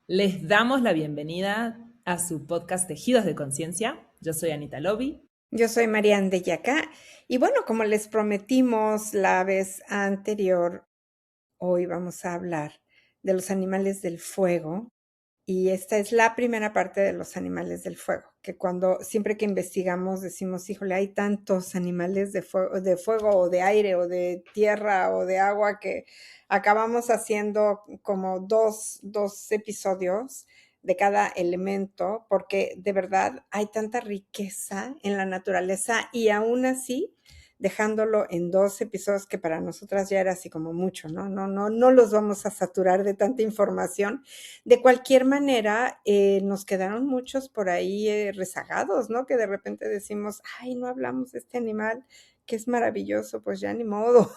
Les damos la bienvenida a su podcast Tejidos de Conciencia. Yo soy Anita Lobi. Yo soy Marian de Yacá y bueno, como les prometimos la vez anterior, hoy vamos a hablar de los animales del fuego y esta es la primera parte de los animales del fuego, que cuando siempre que investigamos decimos, híjole, hay tantos animales de fuego o de aire o de tierra o de agua que acabamos haciendo como dos episodios de cada elemento, porque de verdad hay tanta riqueza en la naturaleza y aún así dejándolo en 2 episodios que para nosotras ya era así como mucho, ¿no? No los vamos a saturar de tanta información. De cualquier manera, nos quedaron muchos por ahí rezagados, ¿no? Que de repente decimos, ay, no hablamos de este animal que es maravilloso, pues ya ni modo,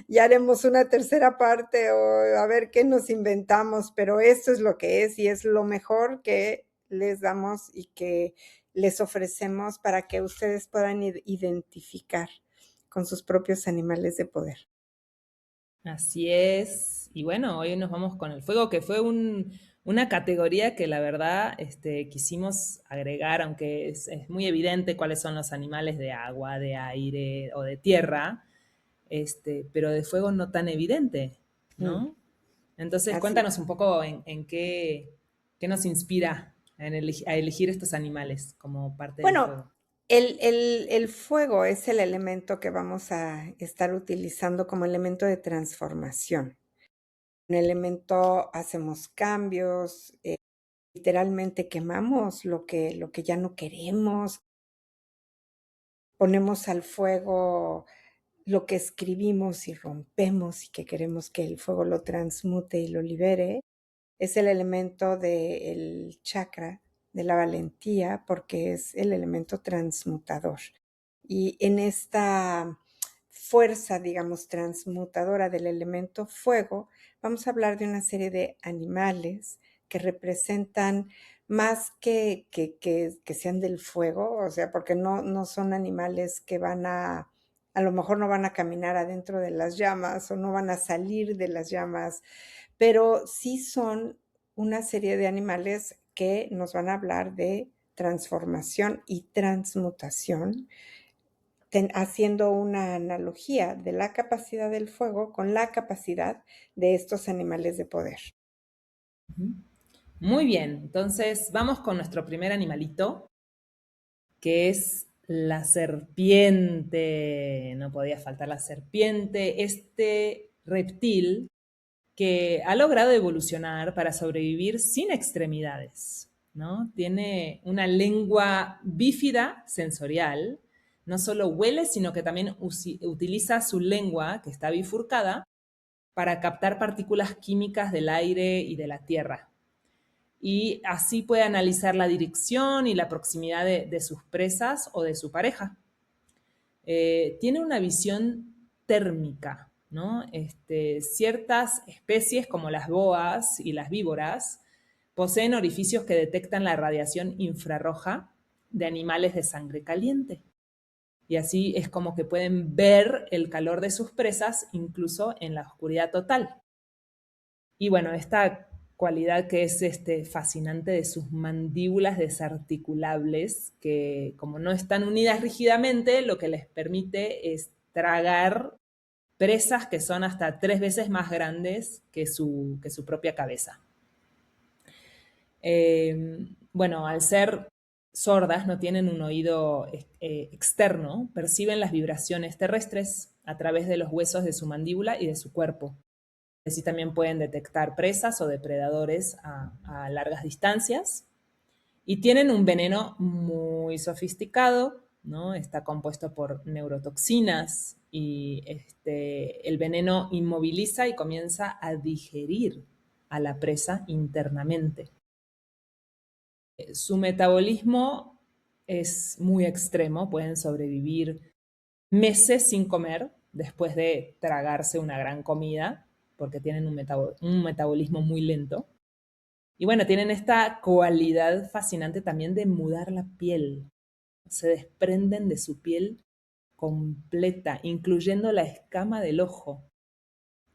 ya haremos una tercera parte o a ver qué nos inventamos, pero esto es lo que es y es lo mejor que les damos y que les ofrecemos para que ustedes puedan identificar con sus propios animales de poder. Así es. Y bueno, hoy nos vamos con el fuego, que fue una categoría que la verdad quisimos agregar, aunque es muy evidente cuáles son los animales de agua, de aire o de tierra, pero de fuego no tan evidente, Mm, ¿no? Entonces, así. cuéntanos un poco en qué nos inspira a elegir estos animales como parte del Bueno, fuego. el fuego es el elemento que vamos a estar utilizando como elemento de transformación. Un elemento, hacemos cambios, literalmente quemamos lo que ya no queremos, ponemos al fuego lo que escribimos y rompemos y que queremos que el fuego lo transmute y lo libere. Es el elemento del chakra de la valentía porque es el elemento transmutador. Y en esta fuerza, digamos, transmutadora del elemento fuego, vamos a hablar de una serie de animales que representan más que sean del fuego, o sea, porque no son animales que van a lo mejor no van a caminar adentro de las llamas o no van a salir de las llamas, pero sí son una serie de animales que nos van a hablar de transformación y transmutación, haciendo una analogía de la capacidad del fuego con la capacidad de estos animales de poder. Ujú. Muy bien, entonces vamos con nuestro primer animalito, que es la serpiente. No podía faltar la serpiente, este reptil que ha logrado evolucionar para sobrevivir sin extremidades, ¿no? Tiene una lengua bífida sensorial, no solo huele, sino que también utiliza su lengua, que está bifurcada, para captar partículas químicas del aire y de la tierra. Y así puede analizar la dirección y la proximidad de sus presas o de su pareja. Tiene una visión térmica, ¿no? Ciertas especies como las boas y las víboras poseen orificios que detectan la radiación infrarroja de animales de sangre caliente. Y así es como que pueden ver el calor de sus presas incluso en la oscuridad total. Y bueno, esta cualidad que es fascinante de sus mandíbulas desarticulables, que como no están unidas rígidamente, lo que les permite es tragar presas que son hasta 3 veces más grandes que su propia cabeza. Bueno, al ser sordas, no tienen un oído externo, perciben las vibraciones terrestres a través de los huesos de su mandíbula y de su cuerpo. Así también pueden detectar presas o depredadores a largas distancias. Y tienen un veneno muy sofisticado, ¿no? Está compuesto por neurotoxinas y el veneno inmoviliza y comienza a digerir a la presa internamente. Su metabolismo es muy extremo, pueden sobrevivir meses sin comer después de tragarse una gran comida, porque tienen un metabolismo muy lento. Y bueno, tienen esta cualidad fascinante también de mudar la piel. Se desprenden de su piel completa, incluyendo la escama del ojo.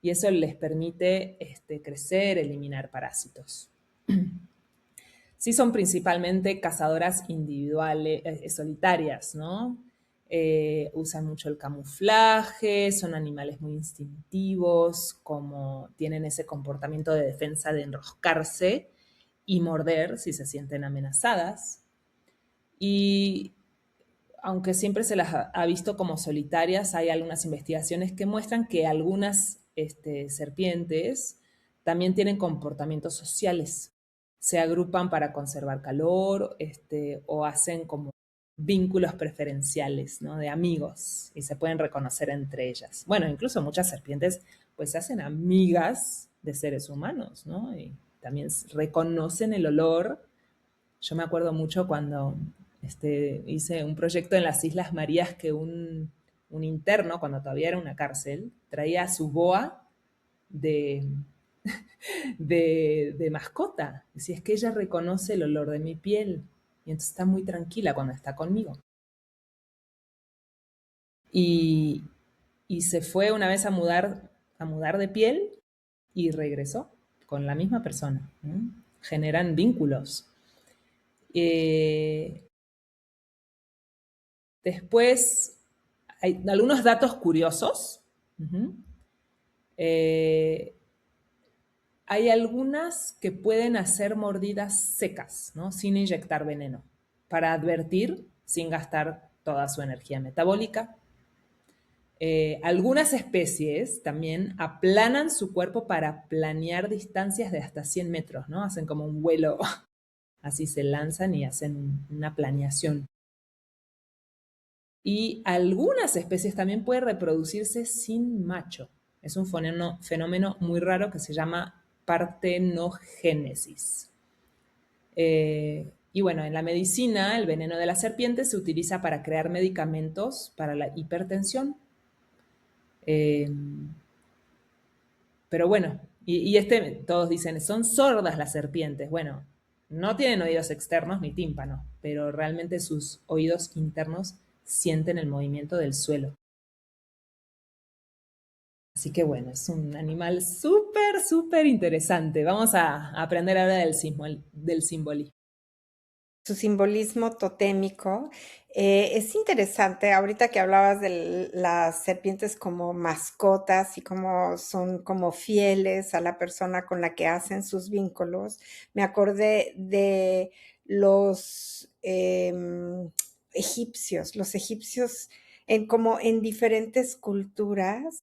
y eso les permite crecer, eliminar parásitos. Sí son principalmente cazadoras individuales, solitarias, ¿no? Usan mucho el camuflaje, son animales muy instintivos, como tienen ese comportamiento de defensa de enroscarse y morder si se sienten amenazadas. Y aunque siempre se las ha visto como solitarias, hay algunas investigaciones que muestran que algunas serpientes también tienen comportamientos sociales. Se agrupan para conservar calor o hacen como vínculos preferenciales, ¿no? De amigos y se pueden reconocer entre ellas. Bueno, incluso muchas serpientes pues se hacen amigas de seres humanos, ¿no? Y también reconocen el olor. Yo me acuerdo mucho cuando hice un proyecto en las Islas Marías que un interno, cuando todavía era una cárcel, traía su boa de, de mascota. Decía, es que ella reconoce el olor de mi piel y entonces está muy tranquila cuando está conmigo. Y, y se fue una vez a mudar de piel y regresó con la misma persona, ¿no? Generan vínculos. Eh, Después, hay algunos datos curiosos. Uh-huh. eh, Hay algunas que pueden hacer mordidas secas, ¿no? Sin inyectar veneno, para advertir sin gastar toda su energía metabólica. Algunas especies también aplanan su cuerpo para planear distancias de hasta 100 metros, ¿no? Hacen como un vuelo, así se lanzan y hacen una planeación. Y algunas especies también pueden reproducirse sin macho. Es un fenómeno muy raro que se llama partenogénesis. Y bueno, en la medicina, el veneno de la serpiente se utiliza para crear medicamentos para la hipertensión. Eh, pero bueno, todos dicen, son sordas las serpientes. Bueno, no tienen oídos externos ni tímpanos, pero realmente sus oídos internos sienten el movimiento del suelo. Así que bueno, es un animal súper, súper interesante. Vamos a aprender ahora del simbolismo. Su simbolismo totémico. Es interesante, ahorita que hablabas de las serpientes como mascotas y cómo son como fieles a la persona con la que hacen sus vínculos, me acordé de los egipcios. Los egipcios, como en diferentes culturas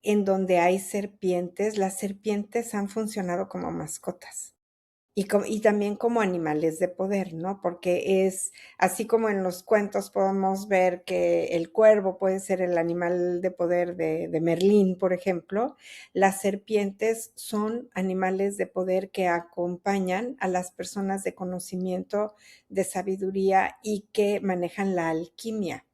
en donde hay serpientes, las serpientes han funcionado como mascotas. Y también como animales de poder, ¿no? Porque es así como en los cuentos podemos ver que el cuervo puede ser el animal de poder de Merlín, por ejemplo, las serpientes son animales de poder que acompañan a las personas de conocimiento, de sabiduría y que manejan la alquimia.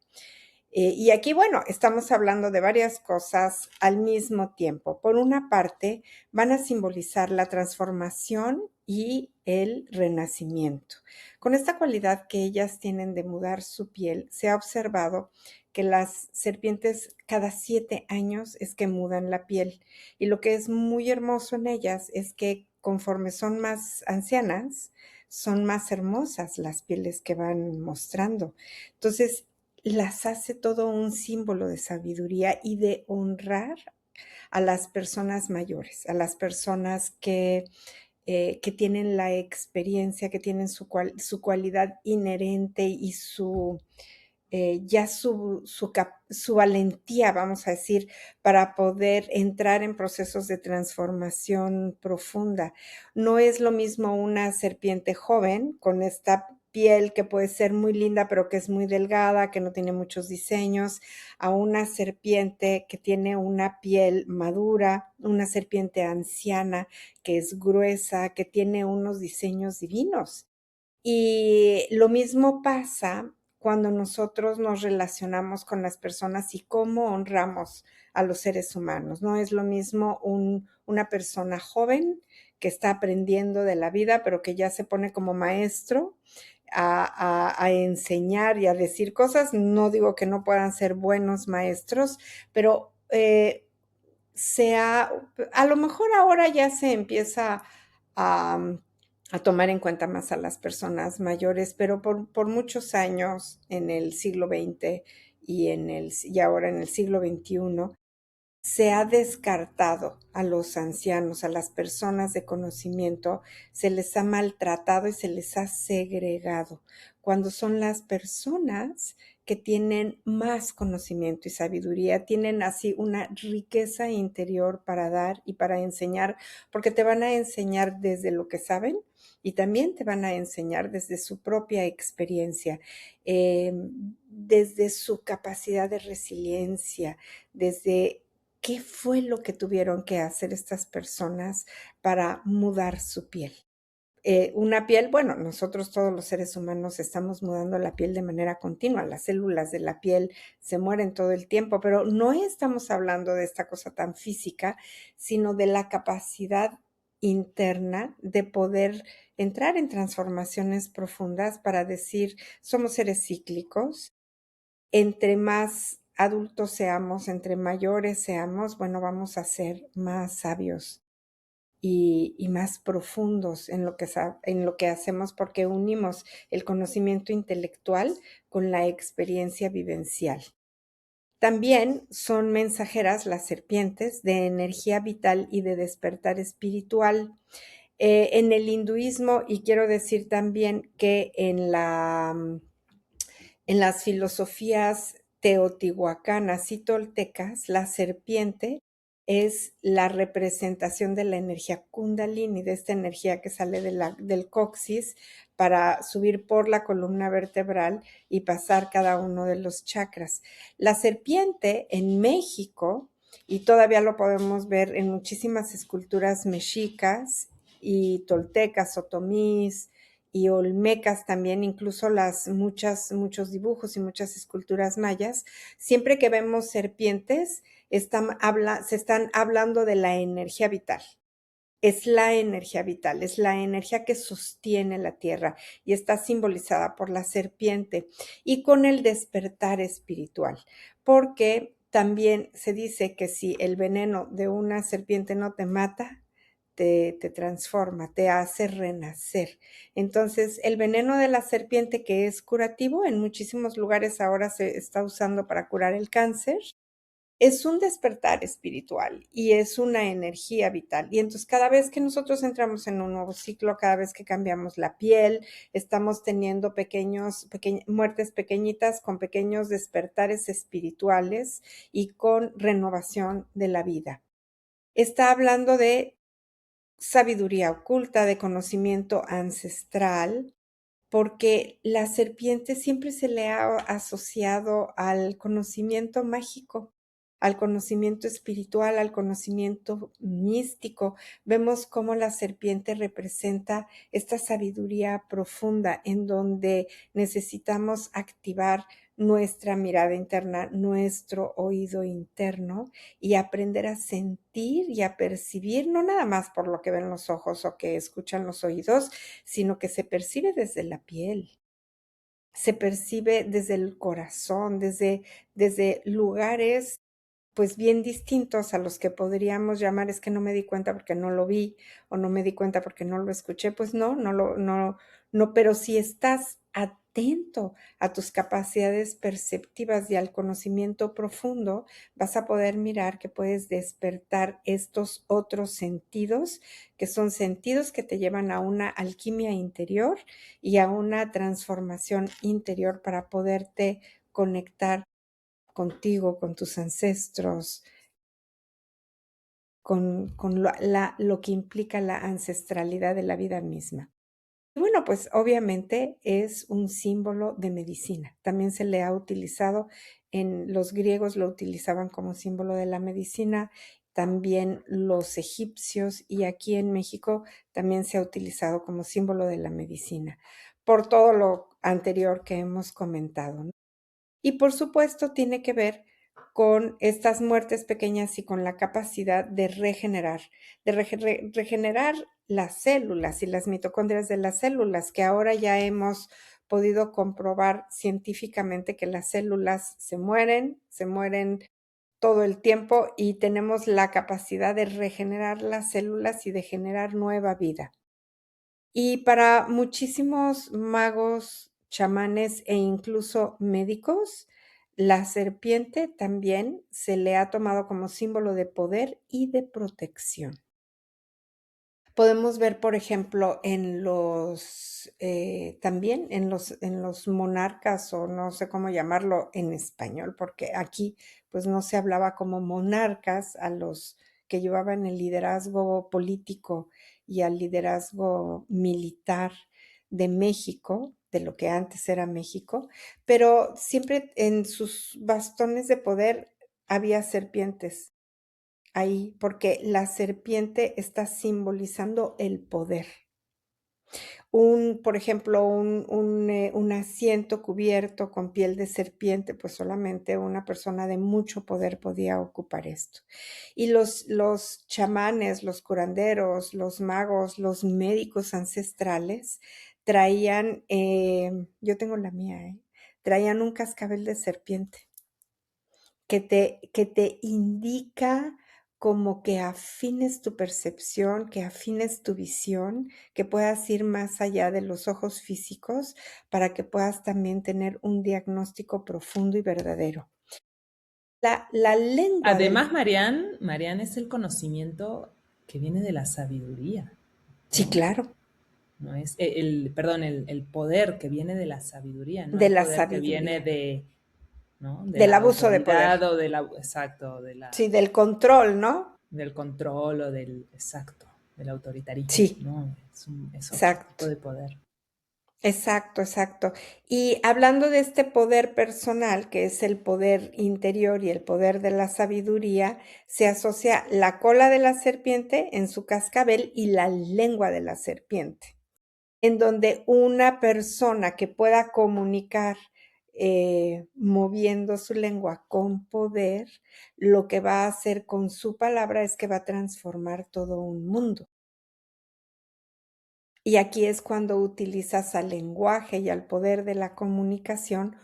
Y aquí, bueno, estamos hablando de varias cosas al mismo tiempo. Por una parte, van a simbolizar la transformación y el renacimiento. Con esta cualidad que ellas tienen de mudar su piel, se ha observado que las serpientes cada 7 años es que mudan la piel. Y lo que es muy hermoso en ellas es que conforme son más ancianas, son más hermosas las pieles que van mostrando. Entonces, las hace todo un símbolo de sabiduría y de honrar a las personas mayores, a las personas que tienen la experiencia, que tienen su cualidad inherente y su valentía, vamos a decir, para poder entrar en procesos de transformación profunda. No es lo mismo una serpiente joven con esta piel que puede ser muy linda, pero que es muy delgada, que no tiene muchos diseños, a una serpiente que tiene una piel madura, una serpiente anciana que es gruesa, que tiene unos diseños divinos. Y lo mismo pasa cuando nosotros nos relacionamos con las personas y cómo honramos a los seres humanos. No es lo mismo una persona joven que está aprendiendo de la vida, pero que ya se pone como maestro a enseñar y a decir cosas. No digo que no puedan ser buenos maestros, pero a lo mejor ahora ya se empieza a, a tomar en cuenta más a las personas mayores, pero por muchos años en el siglo XX y ahora en el siglo XXI, se ha descartado a los ancianos, a las personas de conocimiento, se les ha maltratado y se les ha segregado, cuando son las personas que tienen más conocimiento y sabiduría, tienen así una riqueza interior para dar y para enseñar, porque te van a enseñar desde lo que saben y también te van a enseñar desde su propia experiencia, desde su capacidad de resiliencia, desde qué fue lo que tuvieron que hacer estas personas para mudar su piel. Una piel, bueno, nosotros todos los seres humanos estamos mudando la piel de manera continua, las células de la piel se mueren todo el tiempo, pero no estamos hablando de esta cosa tan física, sino de la capacidad interna de poder entrar en transformaciones profundas para decir, somos seres cíclicos, entre más adultos seamos, entre mayores seamos, bueno, vamos a ser más sabios y más profundos en lo que hacemos porque unimos el conocimiento intelectual con la experiencia vivencial. También son mensajeras las serpientes de energía vital y de despertar espiritual. En el hinduismo, y quiero decir también que en las filosofías teotihuacanas y toltecas, la serpiente es la representación de la energía kundalini, de esta energía que sale del coxis para subir por la columna vertebral y pasar cada uno de los chakras. La serpiente en México, y todavía lo podemos ver en muchísimas esculturas mexicas y toltecas, otomís, y olmecas también, incluso muchos dibujos y muchas esculturas mayas, siempre que vemos serpientes, se están hablando de la energía vital. Es la energía vital, es la energía que sostiene la tierra y está simbolizada por la serpiente y con el despertar espiritual, porque también se dice que si el veneno de una serpiente no te mata, te transforma, te hace renacer. Entonces, el veneno de la serpiente, que es curativo, en muchísimos lugares ahora se está usando para curar el cáncer, es un despertar espiritual y es una energía vital. Y entonces cada vez que nosotros entramos en un nuevo ciclo, cada vez que cambiamos la piel, estamos teniendo muertes pequeñitas con pequeños despertares espirituales y con renovación de la vida. Está hablando de sabiduría oculta, de conocimiento ancestral, porque la serpiente siempre se le ha asociado al conocimiento mágico, al conocimiento espiritual, al conocimiento místico. Vemos cómo la serpiente representa esta sabiduría profunda en donde necesitamos activar nuestra mirada interna, nuestro oído interno y aprender a sentir y a percibir, no nada más por lo que ven los ojos o que escuchan los oídos, sino que se percibe desde la piel, se percibe desde el corazón, desde lugares pues bien distintos a los que podríamos llamar, es que no me di cuenta porque no lo vi o no me di cuenta porque no lo escuché, pues no, pero si estás atento a tus capacidades perceptivas y al conocimiento profundo, vas a poder mirar que puedes despertar estos otros sentidos, que son sentidos que te llevan a una alquimia interior y a una transformación interior para poderte conectar contigo, con tus ancestros, con lo que implica la ancestralidad de la vida misma. Y bueno, pues obviamente es un símbolo de medicina. También se le ha utilizado, en los griegos lo utilizaban como símbolo de la medicina, también los egipcios y aquí en México también se ha utilizado como símbolo de la medicina, por todo lo anterior que hemos comentado, ¿no? Y por supuesto tiene que ver con estas muertes pequeñas y con la capacidad de regenerar, regenerar las células y las mitocondrias de las células, que ahora ya hemos podido comprobar científicamente que las células se mueren todo el tiempo y tenemos la capacidad de regenerar las células y de generar nueva vida. Y para muchísimos magos, chamanes e incluso médicos, la serpiente también se le ha tomado como símbolo de poder y de protección. Podemos ver, por ejemplo, también en los monarcas, o no sé cómo llamarlo en español, porque aquí pues no se hablaba como monarcas a los que llevaban el liderazgo político y al liderazgo militar de México, de lo que antes era México, pero siempre en sus bastones de poder había serpientes ahí, porque la serpiente está simbolizando el poder. Por ejemplo, un asiento cubierto con piel de serpiente, pues solamente una persona de mucho poder podía ocupar esto. Y los chamanes, los curanderos, los magos, los médicos ancestrales traían, yo tengo la mía, traían un cascabel de serpiente que te indica como que afines tu percepción, que afines tu visión, que puedas ir más allá de los ojos físicos para que puedas también tener un diagnóstico profundo y verdadero. La lengua del... Además, Marianne es el conocimiento que viene de la sabiduría, Sí, ¿no? claro, No es perdón, el poder que viene de la sabiduría, no de el la poder que viene sabiduría, de, ¿no? De del la abuso de poder, autoridad o de la, exacto, sí, del control, ¿no? del control o del, exacto, del autoritarismo, Sí, ¿no? Es otro tipo exacto. de poder. Exacto, exacto. Y hablando de este poder personal, que es el poder interior y el poder de la sabiduría, se asocia la cola de la serpiente en su cascabel y la lengua de la serpiente, en donde una persona que pueda comunicar moviendo su lengua con poder, lo que va a hacer con su palabra es que va a transformar todo un mundo. Y aquí es cuando utilizas al lenguaje y al poder de la comunicación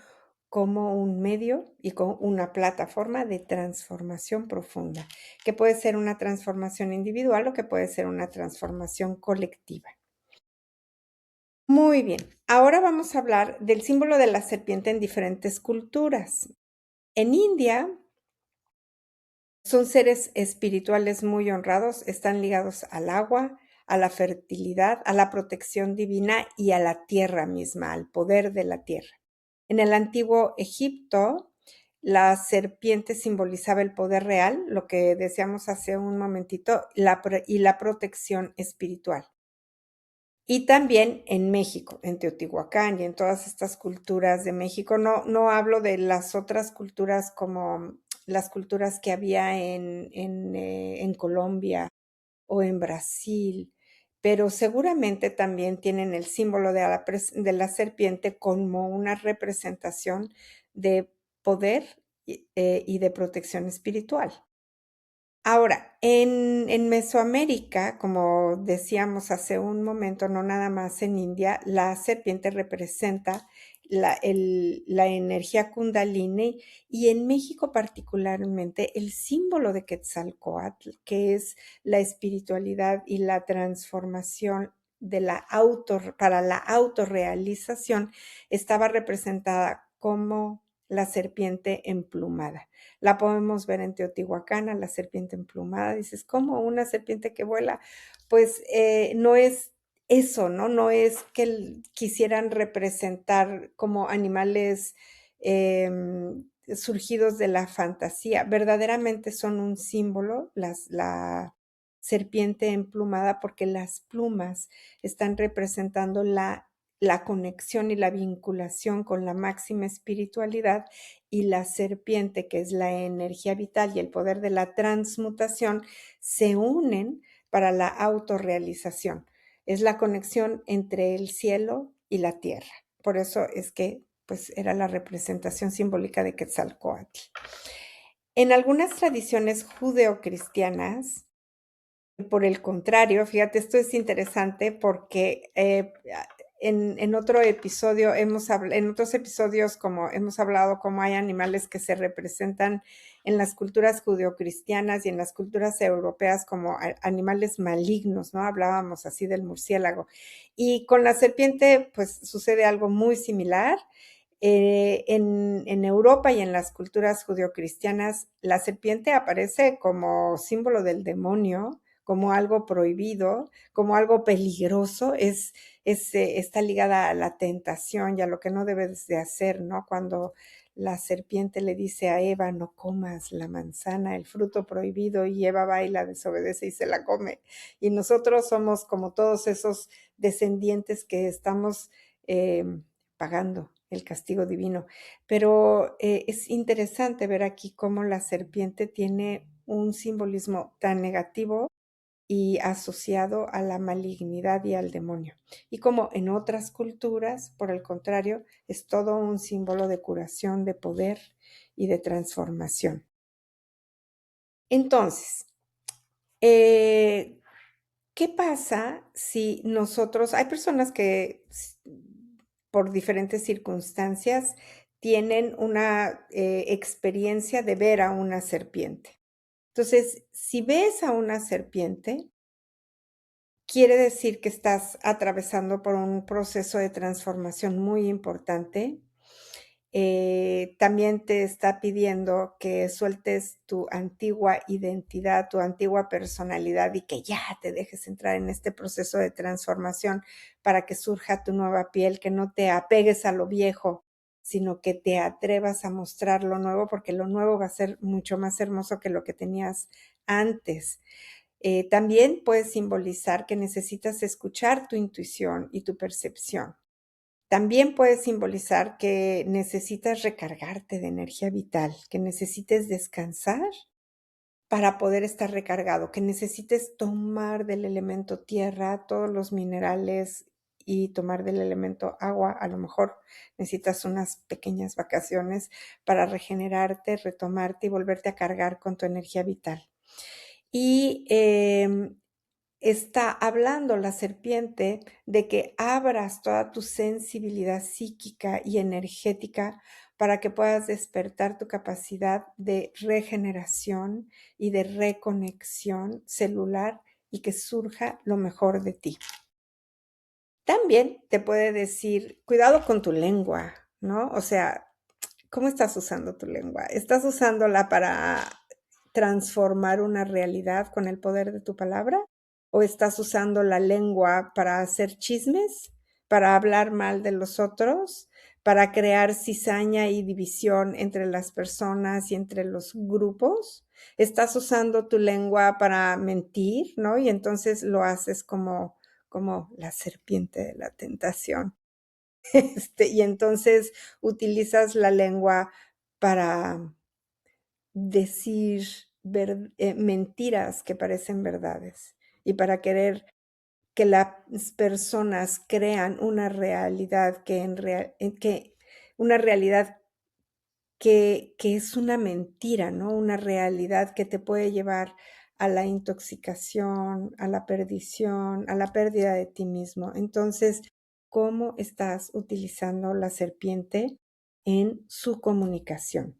como un medio y como una plataforma de transformación profunda, que puede ser una transformación individual o que puede ser una transformación colectiva. Muy bien, ahora vamos a hablar del símbolo de la serpiente en diferentes culturas. En India son seres espirituales muy honrados, están ligados al agua, a la fertilidad, a la protección divina y a la tierra misma, al poder de la tierra. En el antiguo Egipto, la serpiente simbolizaba el poder real, lo que decíamos hace un momentito, y la protección espiritual. Y también en México, en Teotihuacán y en todas estas culturas de México. No hablo de las otras culturas como las culturas que había en Colombia o en Brasil, pero seguramente también tienen el símbolo de la serpiente como una representación de poder y de protección espiritual. Ahora, en Mesoamérica, como decíamos hace un momento, no nada más en India, la serpiente representa la energía kundalini y en México particularmente el símbolo de Quetzalcóatl, que es la espiritualidad y la transformación para la autorrealización, estaba representada como la serpiente emplumada. La podemos ver en Teotihuacán, a la serpiente emplumada. Dices, ¿cómo una serpiente que vuela? Pues no es eso, ¿no? No es que quisieran representar como animales surgidos de la fantasía. Verdaderamente son un símbolo, la serpiente emplumada, porque las plumas están representando la conexión y la vinculación con la máxima espiritualidad, y la serpiente, que es la energía vital y el poder de la transmutación, se unen para la autorrealización. Es la conexión entre el cielo y la tierra. Por eso es que pues era la representación simbólica de Quetzalcóatl. En algunas tradiciones judeocristianas, por el contrario, fíjate, esto es interesante porque en otro episodio en otros episodios como hemos hablado cómo hay animales que se representan en las culturas judeocristianas y en las culturas europeas como animales malignos, ¿no? Hablábamos así del murciélago. Y con la serpiente, pues sucede algo muy similar. En Europa y en las culturas judeocristianas, la serpiente aparece como símbolo del demonio, como algo prohibido, como algo peligroso, está ligada a la tentación y a lo que no debes de hacer, ¿no? Cuando la serpiente le dice a Eva, no comas la manzana, el fruto prohibido, y Eva va y la desobedece y se la come. Y nosotros somos como todos esos descendientes que estamos pagando el castigo divino. Pero es interesante ver aquí cómo la serpiente tiene un simbolismo tan negativo y asociado a la malignidad y al demonio. Y como en otras culturas, por el contrario, es todo un símbolo de curación, de poder y de transformación. Entonces, ¿qué pasa si nosotros, hay personas que por diferentes circunstancias tienen una experiencia de ver a una serpiente? Entonces, si ves a una serpiente, quiere decir que estás atravesando por un proceso de transformación muy importante. También te está pidiendo que sueltes tu antigua identidad, tu antigua personalidad y que ya te dejes entrar en este proceso de transformación para que surja tu nueva piel, que no te apegues a lo viejo, sino que te atrevas a mostrar lo nuevo, porque lo nuevo va a ser mucho más hermoso que lo que tenías antes. También puede simbolizar que necesitas escuchar tu intuición y tu percepción. También puede simbolizar que necesitas recargarte de energía vital, que necesites descansar para poder estar recargado, que necesites tomar del elemento tierra todos los minerales y tomar del elemento agua. A lo mejor necesitas unas pequeñas vacaciones para regenerarte, retomarte y volverte a cargar con tu energía vital. Y está hablando la serpiente de que abras toda tu sensibilidad psíquica y energética para que puedas despertar tu capacidad de regeneración y de reconexión celular y que surja lo mejor de ti. También te puede decir, cuidado con tu lengua, ¿no? O sea, ¿cómo estás usando tu lengua? ¿Estás usándola para transformar una realidad con el poder de tu palabra? ¿O estás usando la lengua para hacer chismes, para hablar mal de los otros, para crear cizaña y división entre las personas y entre los grupos? ¿Estás usando tu lengua para mentir, no? Y entonces lo haces como la serpiente de la tentación. Y entonces utilizas la lengua para decir mentiras que parecen verdades y para querer que las personas crean una realidad una realidad que es una mentira, ¿no? Una realidad que te puede llevar a la intoxicación, a la perdición, a la pérdida de ti mismo. Entonces, ¿cómo estás utilizando la serpiente en su comunicación?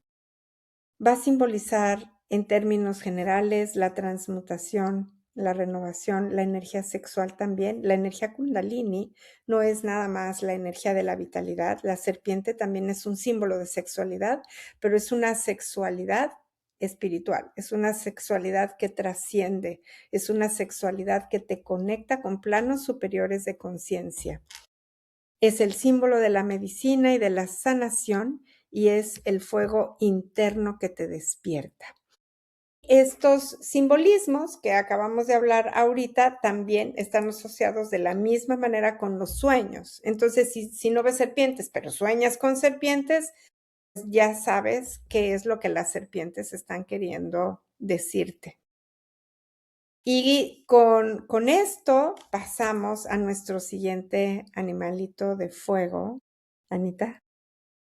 Va a simbolizar en términos generales la transmutación, la renovación, la energía sexual también. La energía Kundalini no es nada más la energía de la vitalidad. La serpiente también es un símbolo de sexualidad, pero es una sexualidad espiritual, es una sexualidad que trasciende, es una sexualidad que te conecta con planos superiores de conciencia. Es el símbolo de la medicina y de la sanación y es el fuego interno que te despierta. Estos simbolismos que acabamos de hablar ahorita también están asociados de la misma manera con los sueños. Entonces, si no ves serpientes, pero sueñas con serpientes, ya sabes qué es lo que las serpientes están queriendo decirte. Y con esto pasamos a nuestro siguiente animalito de fuego. Anita.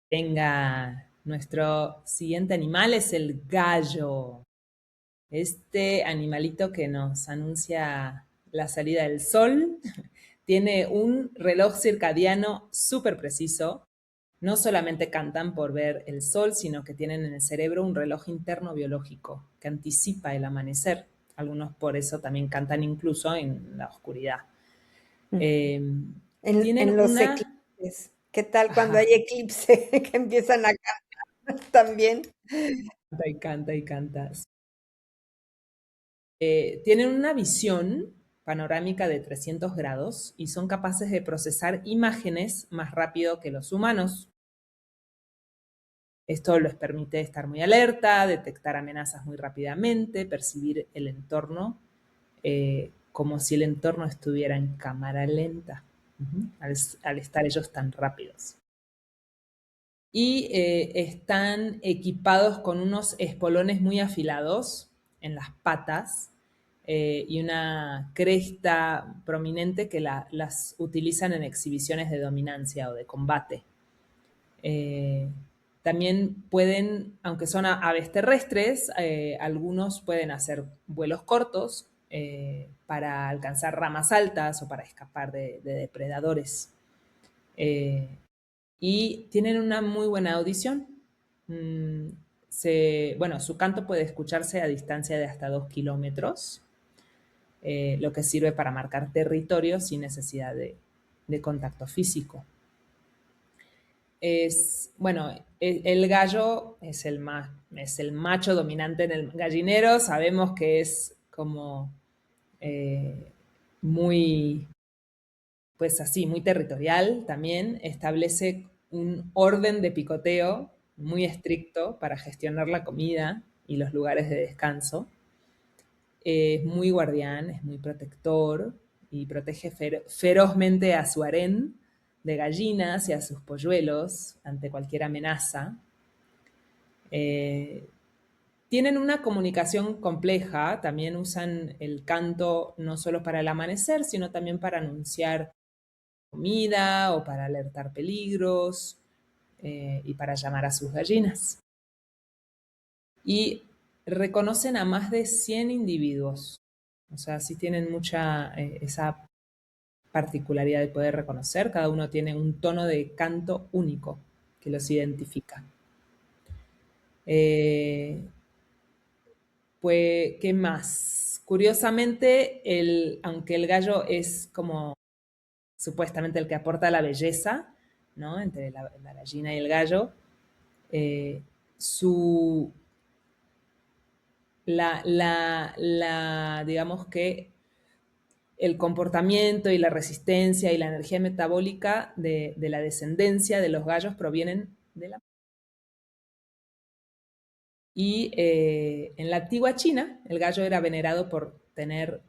Venga, nuestro siguiente animal es el gallo. Este animalito que nos anuncia la salida del sol tiene un reloj circadiano súper preciso no solamente cantan por ver el sol, sino que tienen en el cerebro un reloj interno biológico que anticipa el amanecer. Algunos por eso también cantan incluso en la oscuridad. Ujú. Eh, En tienen los una... eclipses, ¿qué tal cuando hay Ajá, eclipse que empiezan a cantar también? canta y canta y canta. Tienen una visión panorámica de 300 grados y son capaces de procesar imágenes más rápido que los humanos. Esto les permite estar muy alerta, detectar amenazas muy rápidamente, percibir el entorno como si el entorno estuviera en cámara lenta, al estar ellos tan rápidos. Y están equipados con unos espolones muy afilados en las patas y una cresta prominente que las utilizan en exhibiciones de dominancia o de combate. Eh, también pueden, aunque son aves terrestres, algunos pueden hacer vuelos cortos para alcanzar ramas altas o para escapar de depredadores. Eh, y tienen una muy buena audición. Mm, bueno, su canto puede escucharse a distancia de hasta 2 kilómetros, lo que sirve para marcar territorio sin necesidad de contacto físico. Bueno, el gallo es el macho dominante en el gallinero. Sabemos que es como eh, muy, pues así, muy territorial también. Establece un orden de picoteo muy estricto para gestionar la comida y los lugares de descanso. Es muy guardián, es muy protector y protege ferozmente a su harén de gallinas y a sus polluelos ante cualquier amenaza. Eh, Tienen una comunicación compleja, también usan el canto no solo para el amanecer, sino también para anunciar comida o para alertar peligros y para llamar a sus gallinas. Y reconocen a más de 100 individuos. O sea, sí tienen mucha esa particularidad de poder reconocer. Cada uno tiene un tono de canto único que los identifica. Eh, pues, ¿qué más? Curiosamente, aunque el gallo es como supuestamente el que aporta la belleza, ¿no? Entre la gallina y el gallo, eh, su, digamos que el comportamiento y la resistencia y la energía metabólica de la descendencia de los gallos provienen de la... Y en la antigua China, el gallo era venerado por tener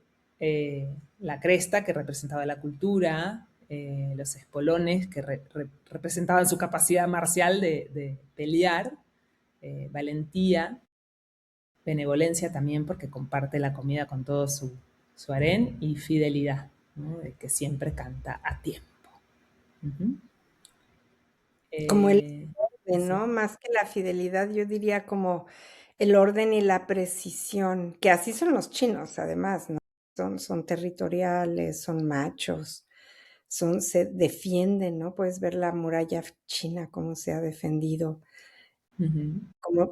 la cresta que representaba la cultura, los espolones que representaban su capacidad marcial de pelear, valentía, benevolencia también porque comparte la comida con todo su harén y fidelidad, ¿no? De que siempre canta a tiempo. Ujú. Como el Eh, orden, Así. ¿no? Más que la fidelidad, yo diría como el orden y la precisión, que así son los chinos, además, ¿no? Son territoriales, son machos, se defienden, ¿no? Puedes ver la muralla china, cómo se ha defendido, Ujú.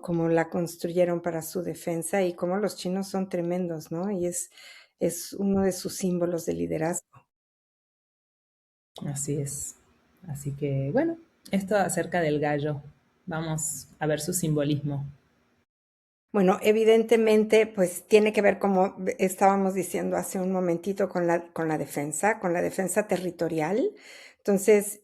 cómo la construyeron para su defensa y cómo los chinos son tremendos, ¿no? Y es uno de sus símbolos de liderazgo. Así es. Así que, bueno, esto acerca del gallo. Vamos a ver su simbolismo. Bueno, evidentemente, pues tiene que ver, como estábamos diciendo hace un momentito, con la defensa territorial. Entonces,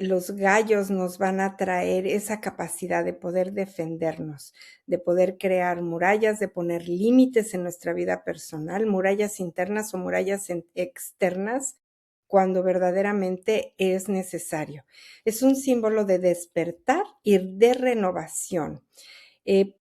los gallos nos van a traer esa capacidad de poder defendernos, de poder crear murallas, de poner límites en nuestra vida personal, murallas internas o murallas externas, cuando verdaderamente es necesario. Es un símbolo de despertar y de renovación. Eh,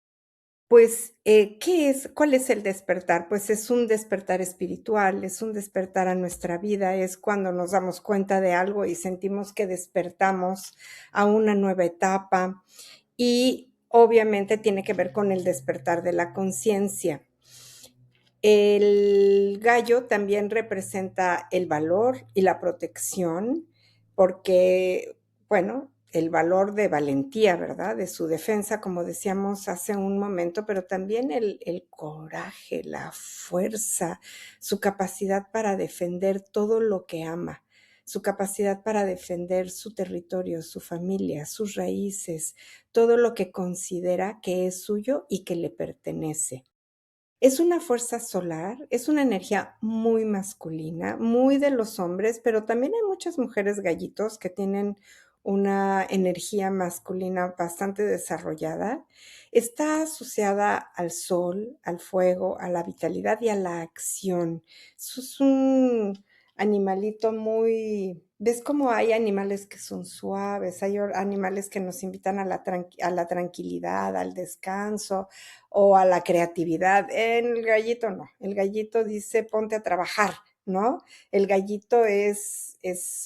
pues, ¿qué es? ¿Cuál es el despertar? Pues es un despertar espiritual, es un despertar a nuestra vida, es cuando nos damos cuenta de algo y sentimos que despertamos a una nueva etapa y obviamente tiene que ver con el despertar de la conciencia. El gallo también representa el valor y la protección porque, bueno, el valor de valentía, ¿verdad? De su defensa, como decíamos hace un momento, pero también el coraje, la fuerza, su capacidad para defender todo lo que ama, su capacidad para defender su territorio, su familia, sus raíces, todo lo que considera que es suyo y que le pertenece. Es una fuerza solar, es una energía muy masculina, muy de los hombres, pero también hay muchas mujeres gallitos que tienen una energía masculina bastante desarrollada. Está asociada al sol, al fuego, a la vitalidad y a la acción. Es un animalito muy... ¿Ves cómo hay animales que son suaves? Hay animales que nos invitan a a la tranquilidad, al descanso, o a la creatividad. El gallito no, el gallito dice ponte a trabajar, ¿no? El gallito es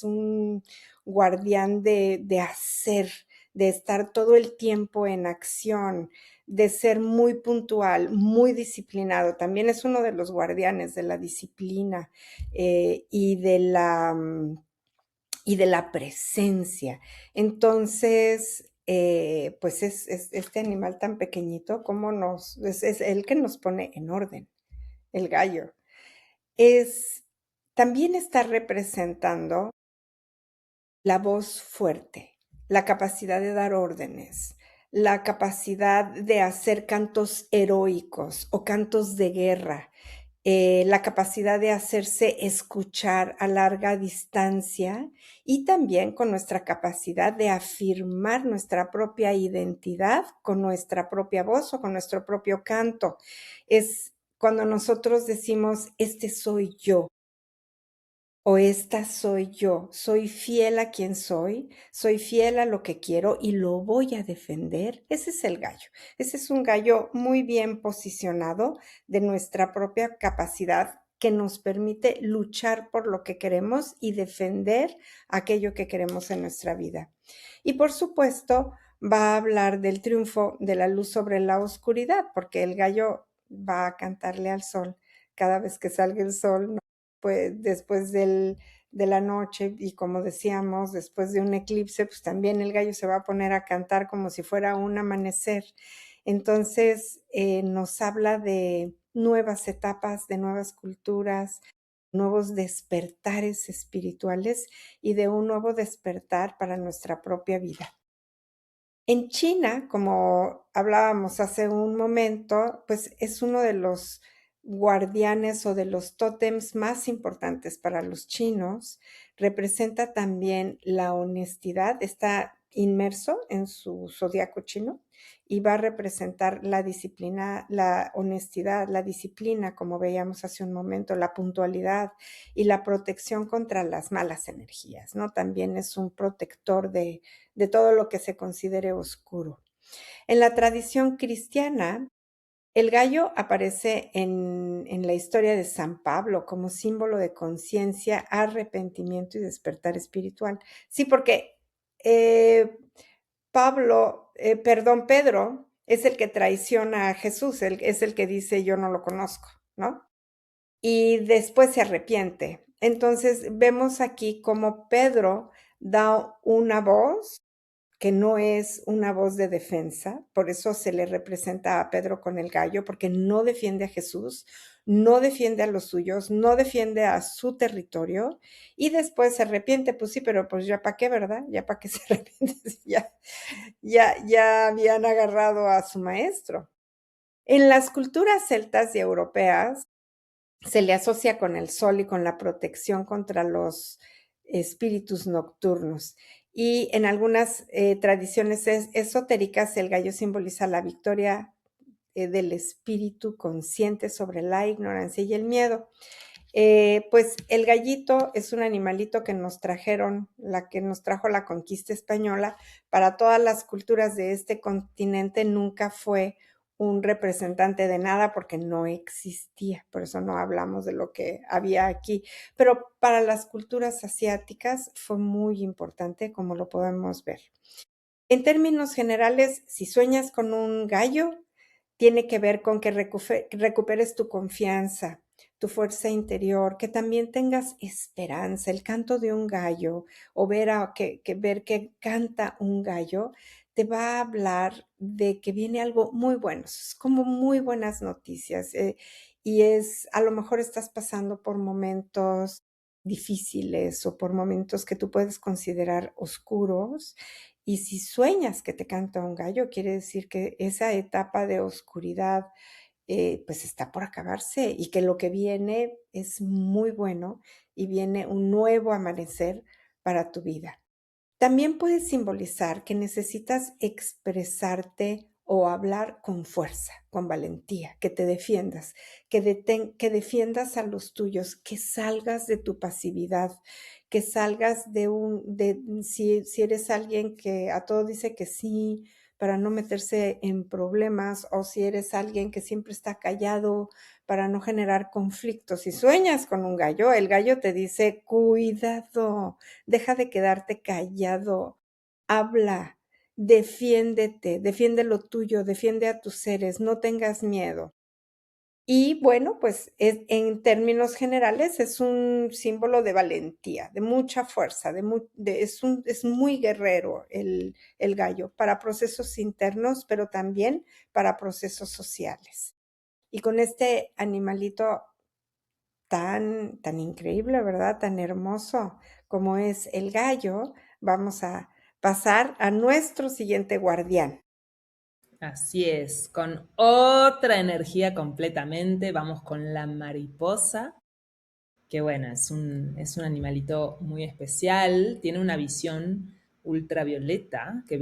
un guardián de hacer, de estar todo el tiempo en acción, de ser muy puntual, muy disciplinado. También es uno de los guardianes de la disciplina y y de la presencia. Entonces, pues es este animal tan pequeñito como es el que nos pone en orden, el gallo. Es, también está representando la voz fuerte, la capacidad de dar órdenes, la capacidad de hacer cantos heroicos o cantos de guerra, la capacidad de hacerse escuchar a larga distancia y también con nuestra capacidad de afirmar nuestra propia identidad con nuestra propia voz o con nuestro propio canto. Es cuando nosotros decimos, este soy yo o esta soy yo, soy fiel a quien soy fiel a lo que quiero y lo voy a defender. Ese es el gallo. Ese es un gallo muy bien posicionado de nuestra propia capacidad que nos permite luchar por lo que queremos y defender aquello que queremos en nuestra vida. Y por supuesto, va a hablar del triunfo de la luz sobre la oscuridad, porque el gallo va a cantarle al sol cada vez que salga el sol, ¿no? Pues después de la noche y como decíamos, después de un eclipse, pues también el gallo se va a poner a cantar como si fuera un amanecer. Entonces nos habla de nuevas etapas, de nuevas culturas, nuevos despertares espirituales y de un nuevo despertar para nuestra propia vida. En China, como hablábamos hace un momento, pues es uno de los guardianes o de los tótems más importantes para los chinos. Representa también la honestidad, está inmerso en su zodiaco chino y va a representar la disciplina, la honestidad, la disciplina, como veíamos hace un momento, la puntualidad y la protección contra las malas energías, ¿no? También es un protector de todo lo que se considere oscuro. En la tradición cristiana, el gallo aparece en la historia de San Pablo como símbolo de conciencia, arrepentimiento y despertar espiritual. Sí, porque eh, Pedro es el que traiciona a Jesús, es el que dice yo no lo conozco, ¿no? Y después se arrepiente. Entonces vemos aquí cómo Pedro da una voz que no es una voz de defensa, por eso se le representa a Pedro con el gallo, porque no defiende a Jesús, no defiende a los suyos, no defiende a su territorio y después se arrepiente, pues sí, pero pues ya para qué, ¿verdad? Ya para qué se arrepiente, si ya habían agarrado a su maestro. En las culturas celtas y europeas se le asocia con el sol y con la protección contra los espíritus nocturnos. Y en algunas tradiciones esotéricas, el gallo simboliza la victoria del espíritu consciente sobre la ignorancia y el miedo. Pues el gallito es un animalito que nos trajeron, la que nos trajo la conquista española. Para todas las culturas de este continente nunca fue un representante de nada porque no existía, por eso no hablamos de lo que había aquí, pero para las culturas asiáticas fue muy importante, como lo podemos ver. En términos generales, si sueñas con un gallo, tiene que ver con que recuperes tu confianza, tu fuerza interior, que también tengas esperanza. El canto de un gallo o ver que canta un gallo te va a hablar de que viene algo muy bueno, es como muy buenas noticias, y a lo mejor estás pasando por momentos difíciles o por momentos que tú puedes considerar oscuros, y si sueñas que te canta un gallo, quiere decir que esa etapa de oscuridad, pues está por acabarse y que lo que viene es muy bueno y viene un nuevo amanecer para tu vida. También puede simbolizar que necesitas expresarte o hablar con fuerza, con valentía, que te defiendas, que defiendas a los tuyos, que salgas de tu pasividad, que salgas si eres alguien que a todo dice que sí, para no meterse en problemas, o si eres alguien que siempre está callado para no generar conflictos. Si sueñas con un gallo, el gallo te dice, cuidado, deja de quedarte callado, habla, defiéndete, defiende lo tuyo, defiende a tus seres, no tengas miedo. Y bueno, pues en términos generales es un símbolo de valentía, de mucha fuerza, es muy guerrero el gallo para procesos internos, pero también para procesos sociales. Y con este animalito tan increíble, ¿verdad? Tan hermoso como es el gallo, vamos a pasar a nuestro siguiente guardián. Así es, con otra energía completamente, vamos con la mariposa, que bueno, es un animalito muy especial, tiene una visión ultravioleta, que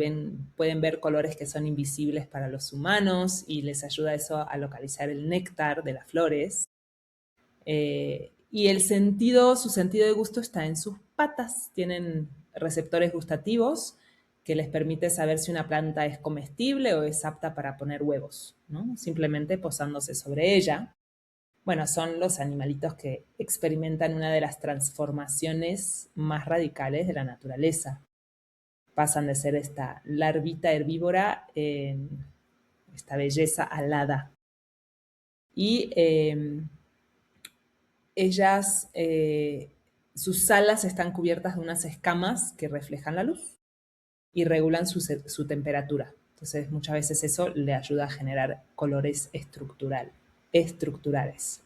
pueden ver colores que son invisibles para los humanos y les ayuda eso a localizar el néctar de las flores. Y su sentido de gusto está en sus patas. Tienen receptores gustativos que les permite saber si una planta es comestible o es apta para poner huevos, ¿no? Simplemente posándose sobre ella. Bueno, son los animalitos que experimentan una de las transformaciones más radicales de la naturaleza. Pasan de ser esta larvita herbívora en esta belleza alada. Y ellas, sus alas están cubiertas de unas escamas que reflejan la luz y regulan su temperatura. Entonces, muchas veces eso le ayuda a generar colores estructurales,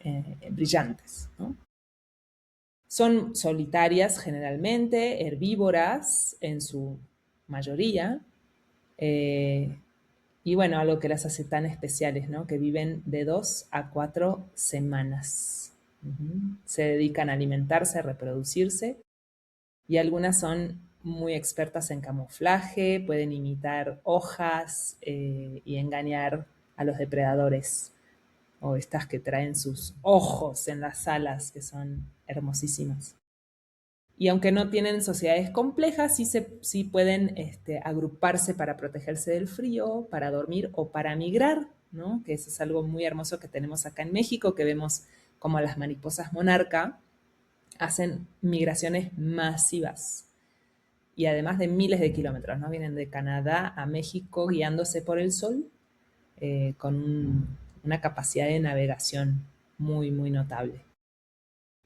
brillantes, ¿no? Son solitarias generalmente, herbívoras en su mayoría, eh, y bueno, algo que las hace tan especiales, ¿no? Que viven de 2 a 4 semanas. Se dedican a alimentarse, a reproducirse, y algunas son muy expertas en camuflaje, pueden imitar hojas y engañar a los depredadores, o estas que traen sus ojos en las alas, que son hermosísimas. Y aunque no tienen sociedades complejas, sí pueden agruparse para protegerse del frío, para dormir o para migrar, ¿no? Que eso es algo muy hermoso que tenemos acá en México, que vemos como las mariposas monarca hacen migraciones masivas y además de miles de kilómetros, ¿no? Vienen de Canadá a México guiándose por el sol, una capacidad de navegación muy, muy notable.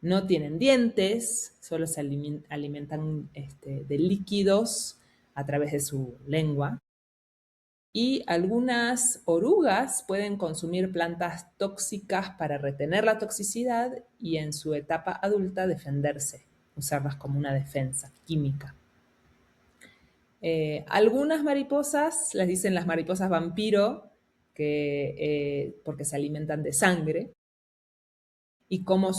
No tienen dientes, solo se alimentan de líquidos a través de su lengua. Y algunas orugas pueden consumir plantas tóxicas para retener la toxicidad y en su etapa adulta defenderse, usarlas como una defensa química. Algunas mariposas, les dicen las mariposas vampiro, porque se alimentan de sangre. Y como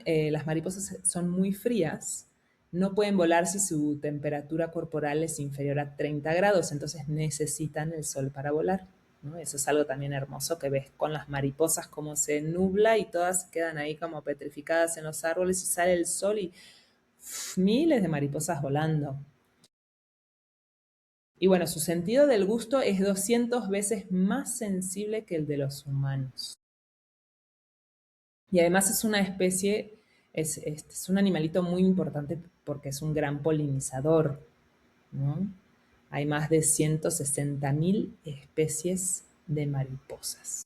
las mariposas son muy frías, no pueden volar si su temperatura corporal es inferior a 30 grados, entonces necesitan el sol para volar, ¿no? Eso es algo también hermoso que ves con las mariposas, cómo se nubla y todas quedan ahí como petrificadas en los árboles y sale el sol y miles de mariposas volando. Y bueno, su sentido del gusto es 200 veces más sensible que el de los humanos. Y además es una especie, es un animalito muy importante porque es un gran polinizador, ¿no? Hay más de 160.000 especies de mariposas.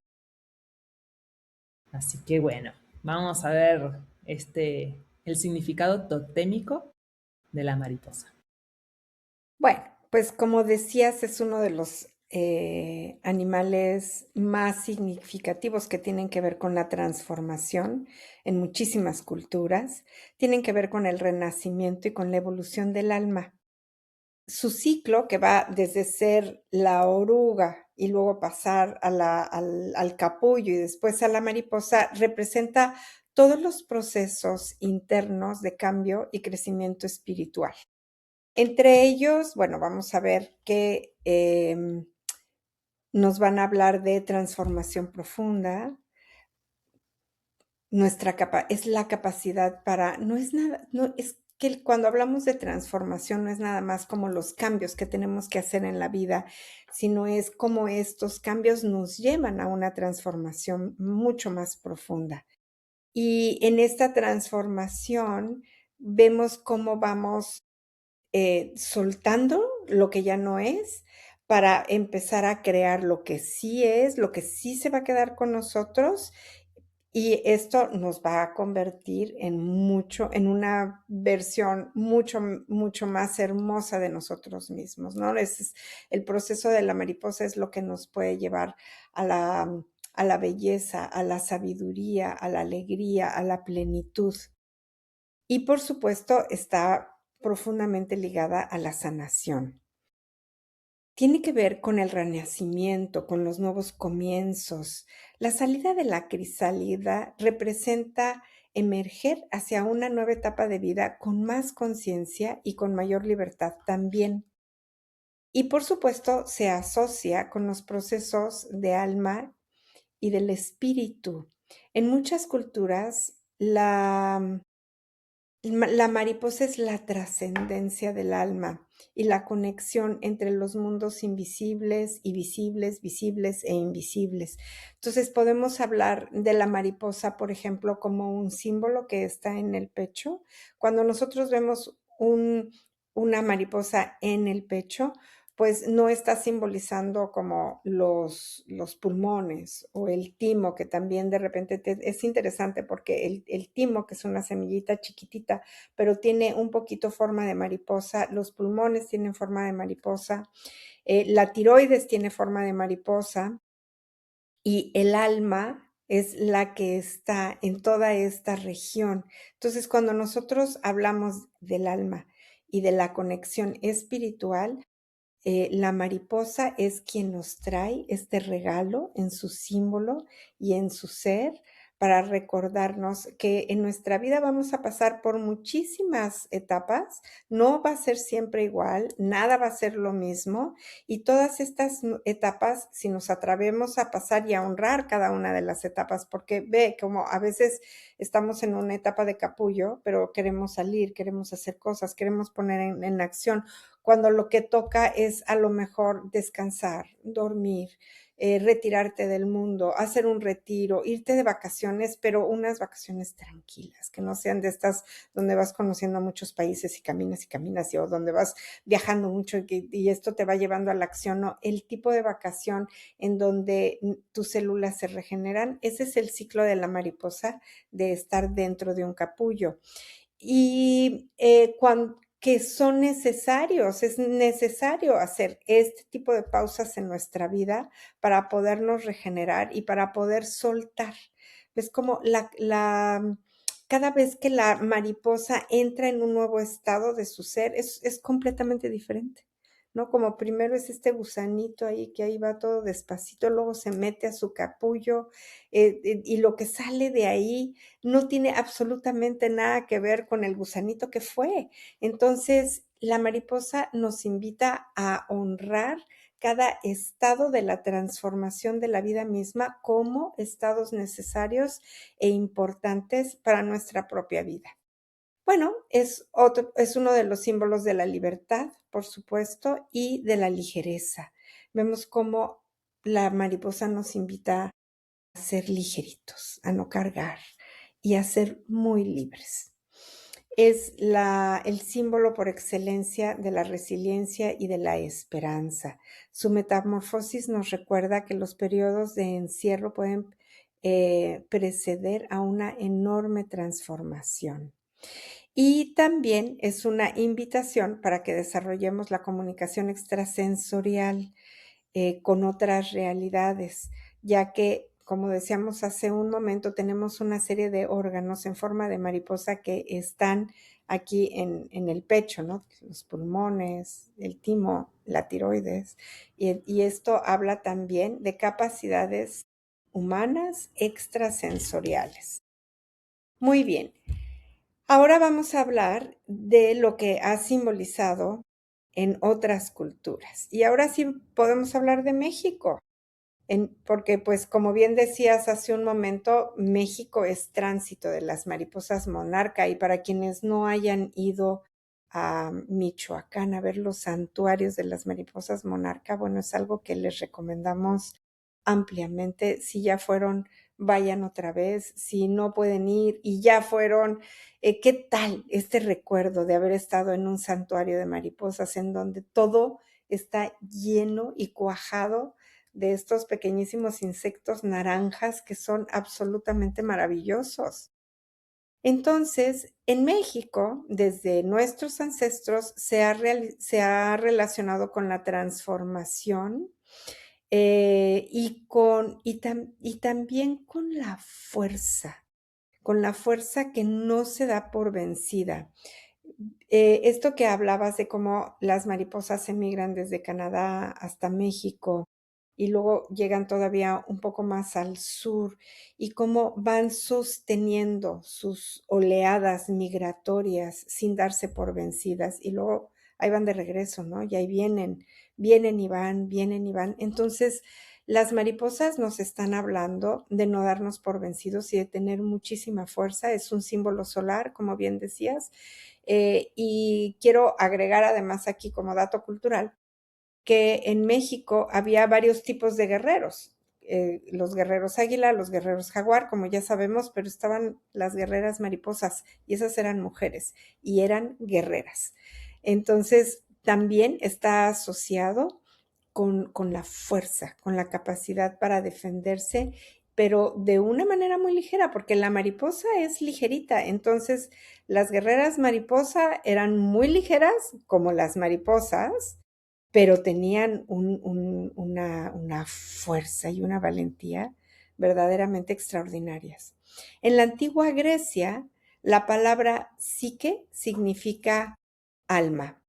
Así que bueno. Vamos a ver el significado totémico de la mariposa. Bueno, pues como decías, es uno de los animales más significativos que tienen que ver con la transformación en muchísimas culturas, tienen que ver con el renacimiento y con la evolución del alma. Su ciclo, que va desde ser la oruga y luego pasar al capullo y después a la mariposa, representa todos los procesos internos de cambio y crecimiento espiritual. Entre ellos, bueno, vamos a ver que nos van a hablar de transformación profunda. Es la capacidad para, no es nada, no es que cuando hablamos de transformación no es nada más como los cambios que tenemos que hacer en la vida, sino es cómo estos cambios nos llevan a una transformación mucho más profunda. Y en esta transformación vemos cómo vamos soltando lo que ya no es para empezar a crear lo que sí es, lo que sí se va a quedar con nosotros, y esto nos va a convertir en una versión mucho más hermosa de nosotros mismos, ¿no? El proceso de la mariposa es lo que nos puede llevar a la belleza, a la sabiduría, a la alegría, a la plenitud. Y por supuesto, está profundamente ligada a la sanación. Tiene que ver con el renacimiento, con los nuevos comienzos. La salida de la crisálida representa emerger hacia una nueva etapa de vida con más conciencia y con mayor libertad también. Y por supuesto, se asocia con los procesos de alma y del espíritu. En muchas culturas, la mariposa es la trascendencia del alma y la conexión entre los mundos invisibles y visibles, visibles e invisibles. Entonces podemos hablar de la mariposa, por ejemplo, como un símbolo que está en el pecho. Cuando nosotros vemos una mariposa en el pecho, pues no está simbolizando como los pulmones o el timo, que también de repente es interesante porque el timo, que es una semillita chiquitita, pero tiene un poquito forma de mariposa, los pulmones tienen forma de mariposa, la tiroides tiene forma de mariposa y el alma es la que está en toda esta región. Entonces, cuando nosotros hablamos del alma y de la conexión espiritual, la mariposa es quien nos trae este regalo en su símbolo y en su ser para recordarnos que en nuestra vida vamos a pasar por muchísimas etapas, no va a ser siempre igual, nada va a ser lo mismo, y todas estas etapas, si nos atrevemos a pasar y a honrar cada una de las etapas, porque ve como a veces estamos en una etapa de capullo, pero queremos salir, queremos hacer cosas, queremos poner en acción, cuando lo que toca es a lo mejor descansar, dormir, retirarte del mundo, hacer un retiro, irte de vacaciones, pero unas vacaciones tranquilas, que no sean de estas donde vas conociendo a muchos países y caminas, o donde vas viajando mucho y esto te va llevando a la acción, no, el tipo de vacación en donde tus células se regeneran, ese es el ciclo de la mariposa, de estar dentro de un capullo. Y que son necesarios, es necesario hacer este tipo de pausas en nuestra vida para podernos regenerar y para poder soltar. Es como cada vez que la mariposa entra en un nuevo estado de su ser, es completamente diferente, ¿no? Como primero es este gusanito ahí que ahí va todo despacito, luego se mete a su capullo, y lo que sale de ahí no tiene absolutamente nada que ver con el gusanito que fue. Entonces, la mariposa nos invita a honrar cada estado de la transformación de la vida misma como estados necesarios e importantes para nuestra propia vida. Bueno, es uno de los símbolos de la libertad, por supuesto, y de la ligereza. Vemos cómo la mariposa nos invita a ser ligeritos, a no cargar y a ser muy libres. Es el símbolo por excelencia de la resiliencia y de la esperanza. Su metamorfosis nos recuerda que los periodos de encierro pueden preceder a una enorme transformación. Y también es una invitación para que desarrollemos la comunicación extrasensorial con otras realidades, ya que, como decíamos hace un momento, tenemos una serie de órganos en forma de mariposa que están aquí en el pecho, ¿no? Los pulmones, el timo, la tiroides, y esto habla también de capacidades humanas extrasensoriales. Muy bien. Ahora vamos a hablar de lo que ha simbolizado en otras culturas. Y ahora sí podemos hablar de México, porque pues como bien decías hace un momento, México es tránsito de las mariposas monarca y para quienes no hayan ido a Michoacán a ver los santuarios de las mariposas monarca, bueno, es algo que les recomendamos ampliamente. Si ya fueron, vayan otra vez. Si no pueden ir y ya fueron, ¿qué tal este recuerdo de haber estado en un santuario de mariposas en donde todo está lleno y cuajado de estos pequeñísimos insectos naranjas que son absolutamente maravillosos? Entonces, en México, desde nuestros ancestros, se ha relacionado con la transformación y también con la fuerza que no se da por vencida. Esto que hablabas de cómo las mariposas emigran desde Canadá hasta México y luego llegan todavía un poco más al sur y cómo van sosteniendo sus oleadas migratorias sin darse por vencidas y luego ahí van de regreso, ¿no? Y ahí vienen y van, vienen y van. Entonces, las mariposas nos están hablando de no darnos por vencidos y de tener muchísima fuerza. Es un símbolo solar, como bien decías. Y quiero agregar además aquí como dato cultural que en México había varios tipos de guerreros. Los guerreros águila, los guerreros jaguar, como ya sabemos, pero estaban las guerreras mariposas y esas eran mujeres y eran guerreras. Entonces, también está asociado con la fuerza, con la capacidad para defenderse, pero de una manera muy ligera, porque la mariposa es ligerita. Entonces, las guerreras mariposa eran muy ligeras, como las mariposas, pero tenían una fuerza y una valentía verdaderamente extraordinarias. En la antigua Grecia, la palabra psique significa alma.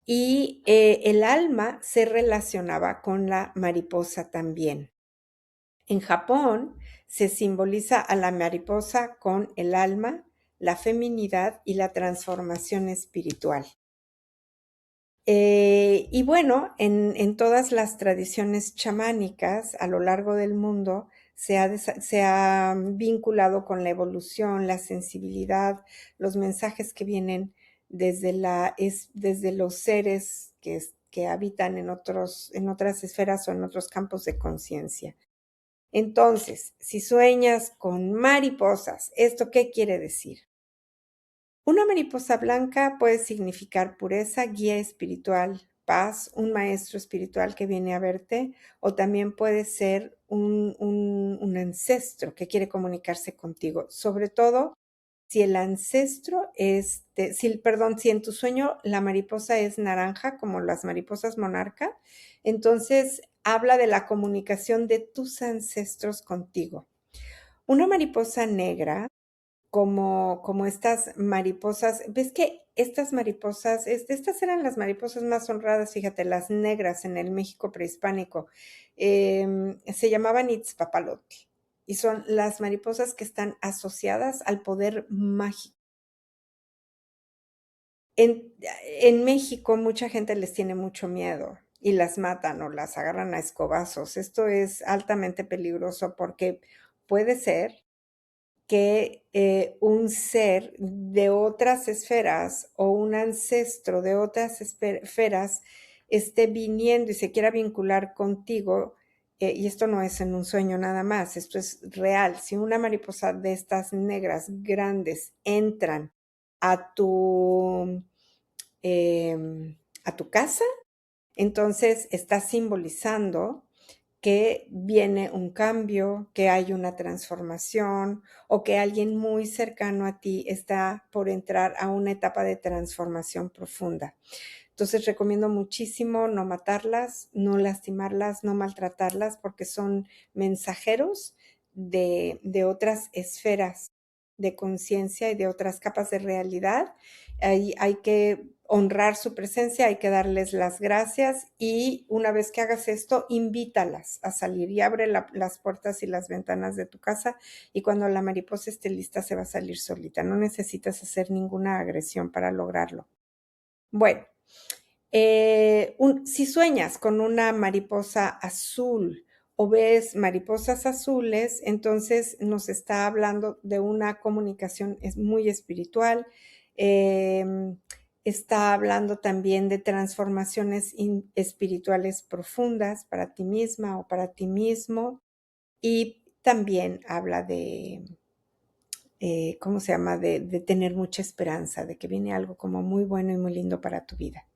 Y el alma se relacionaba con la mariposa también. En Japón se simboliza a la mariposa con el alma, la feminidad y la transformación espiritual. Y bueno, en todas las tradiciones chamánicas a lo largo del mundo se ha vinculado con la evolución, la sensibilidad, los mensajes que vienen desde los seres que habitan en otras esferas o en otros campos de conciencia. Entonces, si sueñas con mariposas, ¿esto qué quiere decir? Una mariposa blanca puede significar pureza, guía espiritual, paz, un maestro espiritual que viene a verte, o también puede ser un ancestro que quiere comunicarse contigo. Sobre todo si el ancestro si en tu sueño la mariposa es naranja, como las mariposas monarca, entonces habla de la comunicación de tus ancestros contigo. Una mariposa negra como estas mariposas, ves que estas mariposas, estas eran las mariposas más honradas, fíjate, las negras en el México prehispánico, se llamaban Itzpapalotl y son las mariposas que están asociadas al poder mágico. En México mucha gente les tiene mucho miedo y las matan o las agarran a escobazos. Esto es altamente peligroso porque puede ser que un ser de otras esferas o un ancestro de otras esferas esté viniendo y se quiera vincular contigo, y esto no es en un sueño nada más, esto es real. Si una mariposa de estas negras grandes entran a a tu casa, entonces está simbolizando que viene un cambio, que hay una transformación o que alguien muy cercano a ti está por entrar a una etapa de transformación profunda. Entonces recomiendo muchísimo no matarlas, no lastimarlas, no maltratarlas, porque son mensajeros de otras esferas de conciencia y de otras capas de realidad. Hay que honrar su presencia, hay que darles las gracias y una vez que hagas esto, invítalas a salir y abre las puertas y las ventanas de tu casa y cuando la mariposa esté lista se va a salir solita. No necesitas hacer ninguna agresión para lograrlo. Bueno, si sueñas con una mariposa azul o ves mariposas azules, entonces nos está hablando de una comunicación muy espiritual. Está hablando también de transformaciones espirituales profundas para ti misma o para ti mismo. Y también habla de, ¿cómo se llama? De tener mucha esperanza, de que viene algo como muy bueno y muy lindo para tu vida.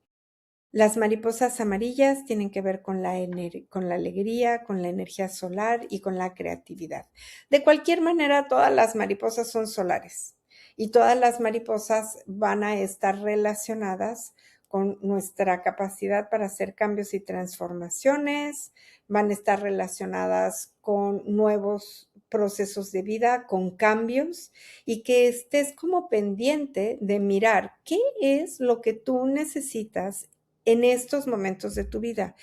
Las mariposas amarillas tienen que ver con la alegría, con la energía solar y con la creatividad. De cualquier manera, todas las mariposas son solares y todas las mariposas van a estar relacionadas con nuestra capacidad para hacer cambios y transformaciones, van a estar relacionadas con nuevos procesos de vida, con cambios y que estés como pendiente de mirar qué es lo que tú necesitas en estos momentos de tu vida.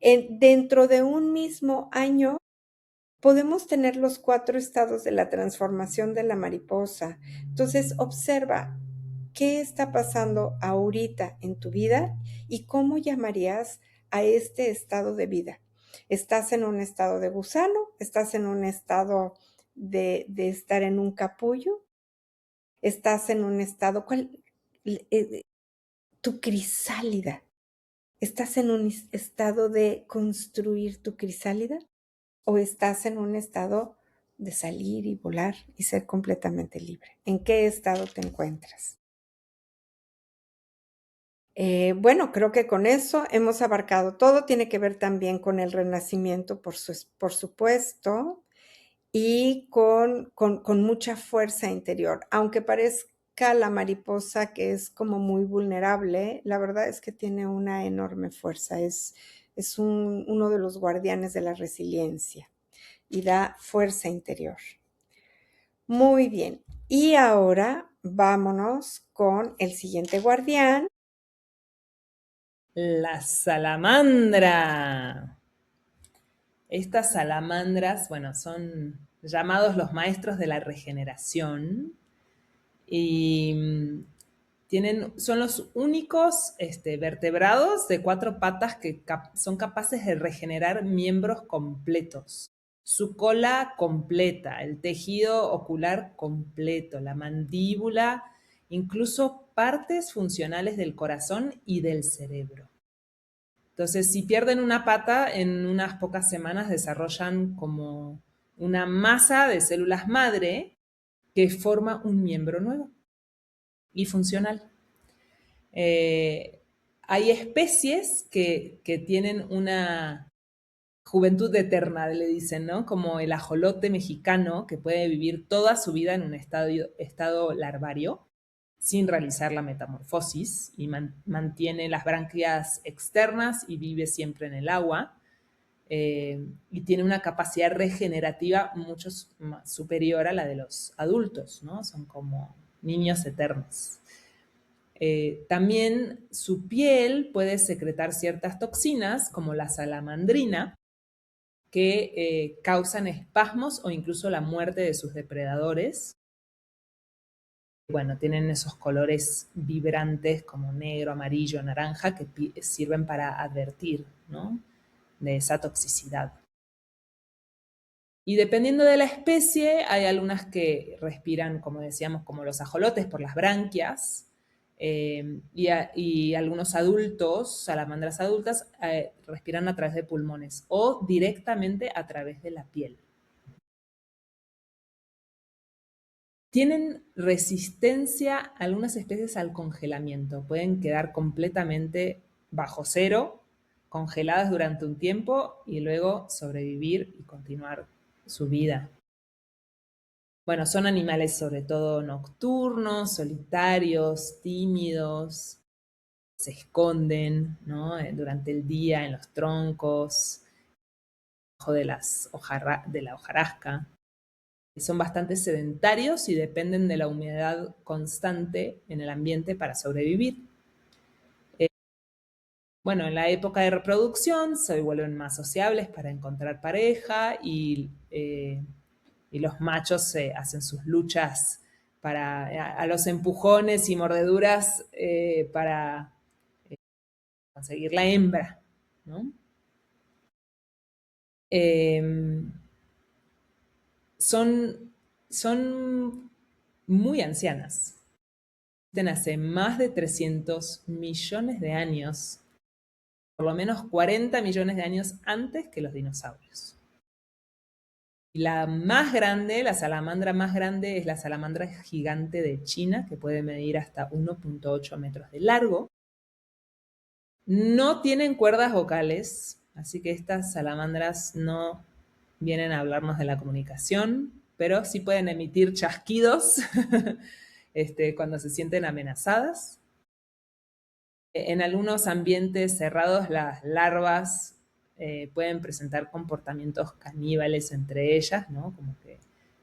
Dentro de un mismo año podemos tener los 4 estados de la transformación de la mariposa. Entonces, observa qué está pasando ahorita en tu vida y cómo llamarías a este estado de vida. ¿Estás en un estado de gusano? ¿Estás en un estado de estar en un capullo? ¿Estás en un estado, tu crisálida? ¿Estás en un estado de construir tu crisálida o estás en un estado de salir y volar y ser completamente libre? ¿En qué estado te encuentras? Bueno, creo que con eso hemos abarcado todo. Tiene que ver también con el renacimiento, por supuesto, y con mucha fuerza interior. Aunque parezca la mariposa que es como muy vulnerable, la verdad es que tiene una enorme fuerza. Es uno de los guardianes de la resiliencia y da fuerza interior. Muy bien. Y ahora vámonos con el siguiente guardián. La salamandra. Estas salamandras, bueno, son llamados los maestros de la regeneración y son los únicos vertebrados de 4 patas que son capaces de regenerar miembros completos. Su cola completa, el tejido ocular completo, la mandíbula, incluso partes funcionales del corazón y del cerebro. Entonces, si pierden una pata, en unas pocas semanas desarrollan como una masa de células madre que forma un miembro nuevo y funcional. Hay especies que tienen una juventud eterna, le dicen, ¿no? Como el ajolote mexicano, que puede vivir toda su vida en un estado larvario sin realizar la metamorfosis y mantiene las branquias externas y vive siempre en el agua. Y tiene una capacidad regenerativa mucho más superior a la de los adultos, ¿no? Son como niños eternos. También su piel puede secretar ciertas toxinas, como la salamandrina, que causan espasmos o incluso la muerte de sus depredadores. Bueno, tienen esos colores vibrantes como negro, amarillo, naranja que sirven para advertir, ¿no? De esa toxicidad. Y dependiendo de la especie, hay algunas que respiran, como decíamos, como los ajolotes por las branquias, y algunos adultos, salamandras adultas, respiran a través de pulmones o directamente a través de la piel. Tienen resistencia algunas especies al congelamiento, pueden quedar completamente bajo cero congeladas durante un tiempo y luego sobrevivir y continuar su vida. Bueno, son animales sobre todo nocturnos, solitarios, tímidos, se esconden, ¿no? Durante el día en los troncos, debajo de la hojarasca. Son bastante sedentarios y dependen de la humedad constante en el ambiente para sobrevivir. Bueno, en la época de reproducción se vuelven más sociables para encontrar pareja y los machos hacen sus luchas a los empujones y mordeduras para conseguir la hembra, ¿no? Eh, son muy ancianas. Existen hace más de 300 millones de años, por lo menos 40 millones de años antes que los dinosaurios. La más grande, la salamandra más grande, es la salamandra gigante de China, que puede medir hasta 1,8 metros de largo. No tienen cuerdas vocales, así que estas salamandras no vienen a hablarnos de la comunicación, pero sí pueden emitir chasquidos cuando se sienten amenazadas. En algunos ambientes cerrados, las larvas pueden presentar comportamientos caníbales entre ellas, ¿no? Como que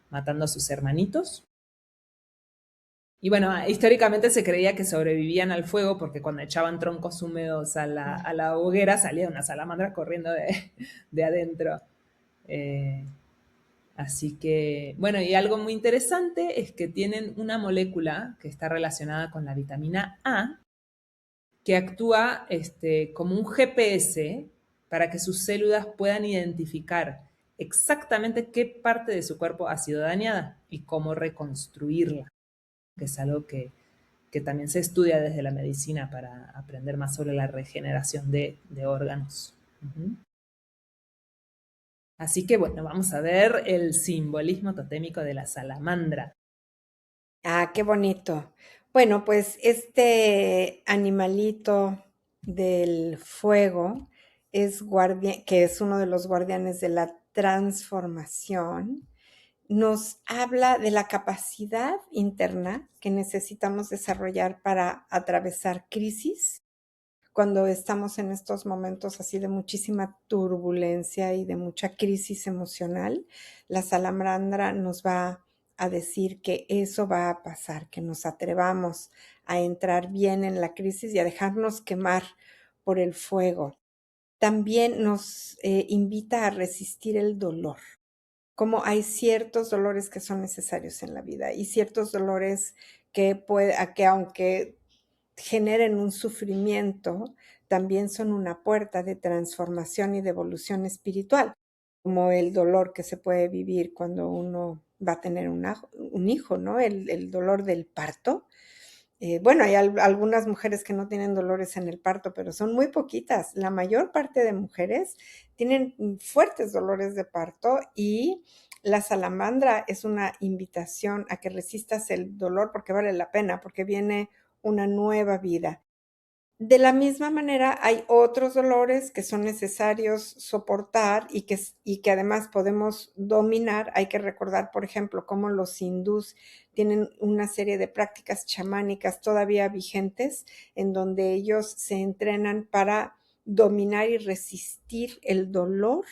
matando a sus hermanitos. Y bueno, históricamente se creía que sobrevivían al fuego porque cuando echaban troncos húmedos a la hoguera salía una salamandra corriendo de adentro. Eh, Así que, bueno, y algo muy interesante es que tienen una molécula que está relacionada con la vitamina A, que actúa como un GPS para que sus células puedan identificar exactamente qué parte de su cuerpo ha sido dañada y cómo reconstruirla, que es algo que también se estudia desde la medicina para aprender más sobre la regeneración de órganos. Uh-huh. Así que bueno, vamos a ver el simbolismo totémico de la salamandra. Ah, qué bonito. Bueno, pues este animalito del fuego es que es uno de los guardianes de la transformación, nos habla de la capacidad interna que necesitamos desarrollar para atravesar crisis cuando estamos en estos momentos así de muchísima turbulencia y de mucha crisis emocional. La salamandra nos va a decir que eso va a pasar, que nos atrevamos a entrar bien en la crisis y a dejarnos quemar por el fuego. También nos invita a resistir el dolor. Como hay ciertos dolores que son necesarios en la vida y ciertos dolores que aunque generen un sufrimiento, también son una puerta de transformación y de evolución espiritual, como el dolor que se puede vivir cuando uno va a tener un hijo, ¿no? El dolor del parto. Bueno, hay algunas mujeres que no tienen dolores en el parto, pero son muy poquitas. La mayor parte de mujeres tienen fuertes dolores de parto y la salamandra es una invitación a que resistas el dolor porque vale la pena, porque viene una nueva vida. De la misma manera, hay otros dolores que son necesarios soportar y que además podemos dominar. Hay que recordar, por ejemplo, cómo los hindús tienen una serie de prácticas chamánicas todavía vigentes en donde ellos se entrenan para dominar y resistir el dolor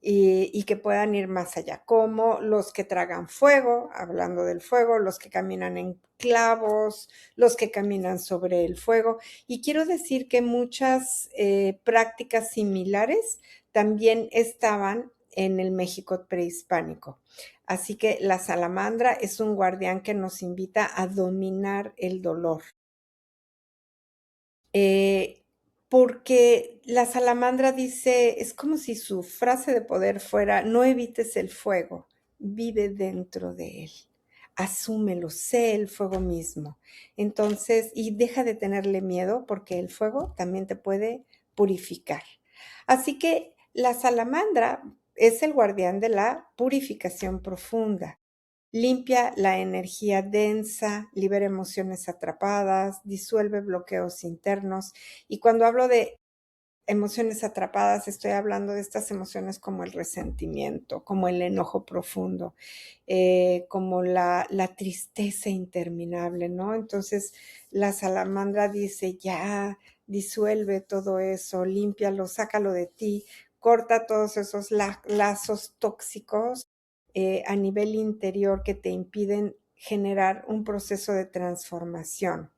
y que puedan ir más allá, como los que tragan fuego, hablando del fuego, los que caminan en clavos, los que caminan sobre el fuego. Y quiero decir que muchas prácticas similares también estaban en el México prehispánico. Así que la salamandra es un guardián que nos invita a dominar el dolor. Porque la salamandra dice, es como si su frase de poder fuera, no evites el fuego, vive dentro de él, asúmelo, sé el fuego mismo. Entonces, y deja de tenerle miedo porque el fuego también te puede purificar. Así que la salamandra es el guardián de la purificación profunda. Limpia la energía densa, libera emociones atrapadas, disuelve bloqueos internos. Y cuando hablo de emociones atrapadas, estoy hablando de estas emociones como el resentimiento, como el enojo profundo, como la tristeza interminable, ¿no? Entonces la salamandra dice, ya, disuelve todo eso, límpialo, sácalo de ti, corta todos esos lazos tóxicos a nivel interior que te impiden generar un proceso de transformación.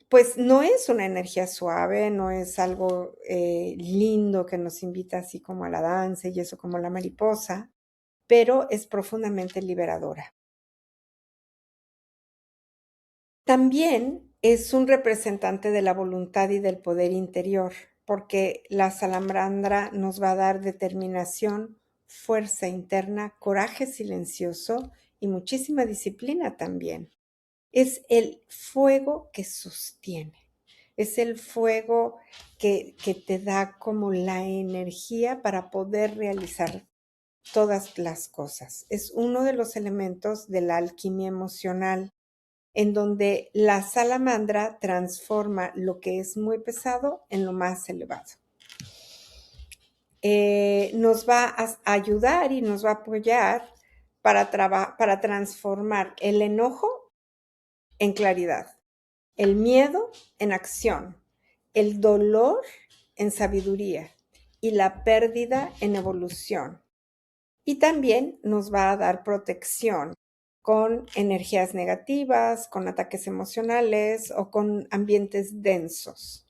Pues no es una energía suave, no es algo lindo que nos invita así como a la danza y eso como la mariposa, pero es profundamente liberadora. También es un representante de la voluntad y del poder interior, porque la salamandra nos va a dar determinación, fuerza interna, coraje silencioso y muchísima disciplina también. Es el fuego que sostiene, es el fuego que te da como la energía para poder realizar todas las cosas. Es uno de los elementos de la alquimia emocional en donde la salamandra transforma lo que es muy pesado en lo más elevado. Nos va a ayudar y nos va a apoyar para transformar el enojo en claridad, el miedo en acción, el dolor en sabiduría y la pérdida en evolución. Y también nos va a dar protección con energías negativas, con ataques emocionales o con ambientes densos.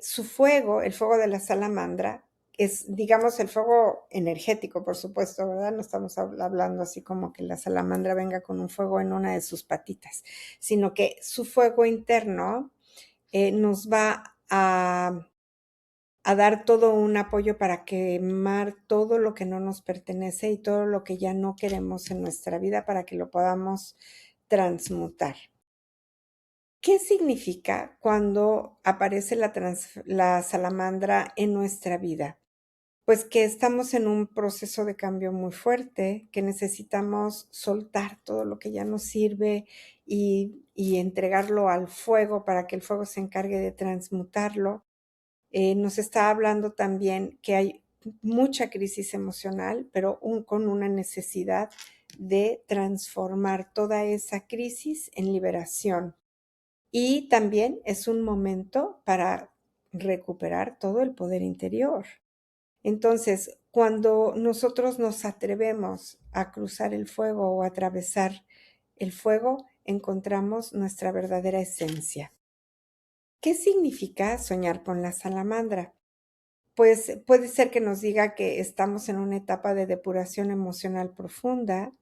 Su fuego, el fuego de la salamandra, es, digamos, el fuego energético, por supuesto, ¿verdad? No estamos hablando así como que la salamandra venga con un fuego en una de sus patitas, sino que su fuego interno nos va a dar todo un apoyo para quemar todo lo que no nos pertenece y todo lo que ya no queremos en nuestra vida para que lo podamos transmutar. ¿Qué significa cuando aparece la salamandra en nuestra vida? Pues que estamos en un proceso de cambio muy fuerte, que necesitamos soltar todo lo que ya nos sirve y entregarlo al fuego para que el fuego se encargue de transmutarlo. Nos está hablando también que hay mucha crisis emocional, pero con una necesidad de transformar toda esa crisis en liberación. Y también es un momento para recuperar todo el poder interior. Entonces, cuando nosotros nos atrevemos a cruzar el fuego o a atravesar el fuego, encontramos nuestra verdadera esencia. ¿Qué significa soñar con la salamandra? Pues puede ser que nos diga que estamos en una etapa de depuración emocional profunda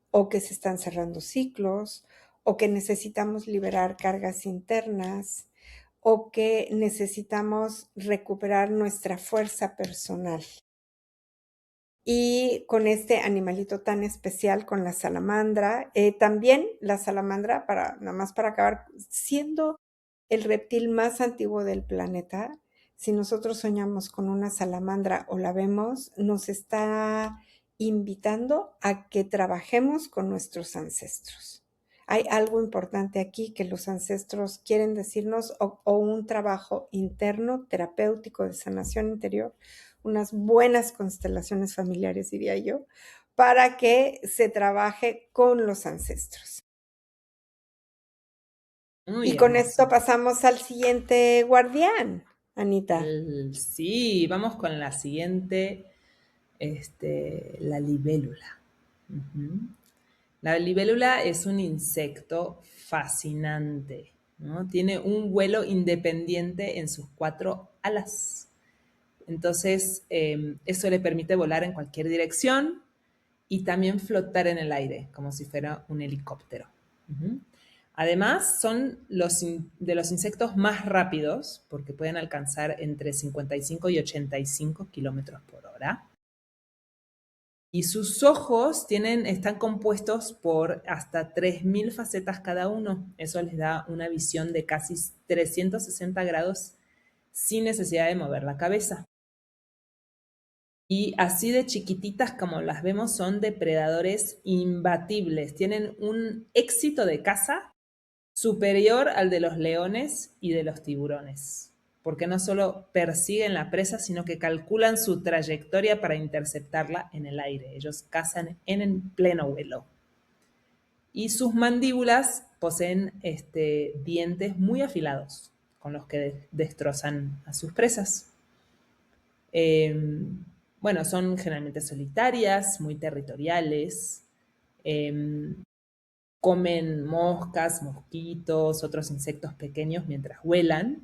o que se están cerrando ciclos o que necesitamos liberar cargas internas o que necesitamos recuperar nuestra fuerza personal. Y con este animalito tan especial, con la salamandra, también la salamandra, nada más para acabar, siendo el reptil más antiguo del planeta, si nosotros soñamos con una salamandra o la vemos, nos está invitando a que trabajemos con nuestros ancestros. Hay algo importante aquí que los ancestros quieren decirnos o un trabajo interno, terapéutico de sanación interior, unas buenas constelaciones familiares, diría yo, para que se trabaje con los ancestros. Muy Y con hermoso. esto pasamos al siguiente guardián, Anita. Sí, vamos con la siguiente, la libélula. Ujú. La libélula es un insecto fascinante, ¿no? Tiene un vuelo independiente en sus 4 alas. Entonces, eso le permite volar en cualquier dirección y también flotar en el aire, como si fuera un helicóptero. Ujú. Además, son de los insectos más rápidos, porque pueden alcanzar entre 55 y 85 kilómetros por hora. Y sus ojos están compuestos por hasta 3.000 facetas cada uno. Eso les da una visión de casi 360 grados sin necesidad de mover la cabeza. Y así de chiquititas como las vemos, son depredadores imbatibles. Tienen un éxito de caza superior al de los leones y de los tiburones. porque no solo persiguen la presa, sino que calculan su trayectoria para interceptarla en el aire. Ellos cazan en pleno vuelo. Y sus mandíbulas poseen dientes muy afilados, con los que destrozan a sus presas. Eh, bueno, son generalmente solitarias, muy territoriales, eh, comen moscas, mosquitos, otros insectos pequeños mientras vuelan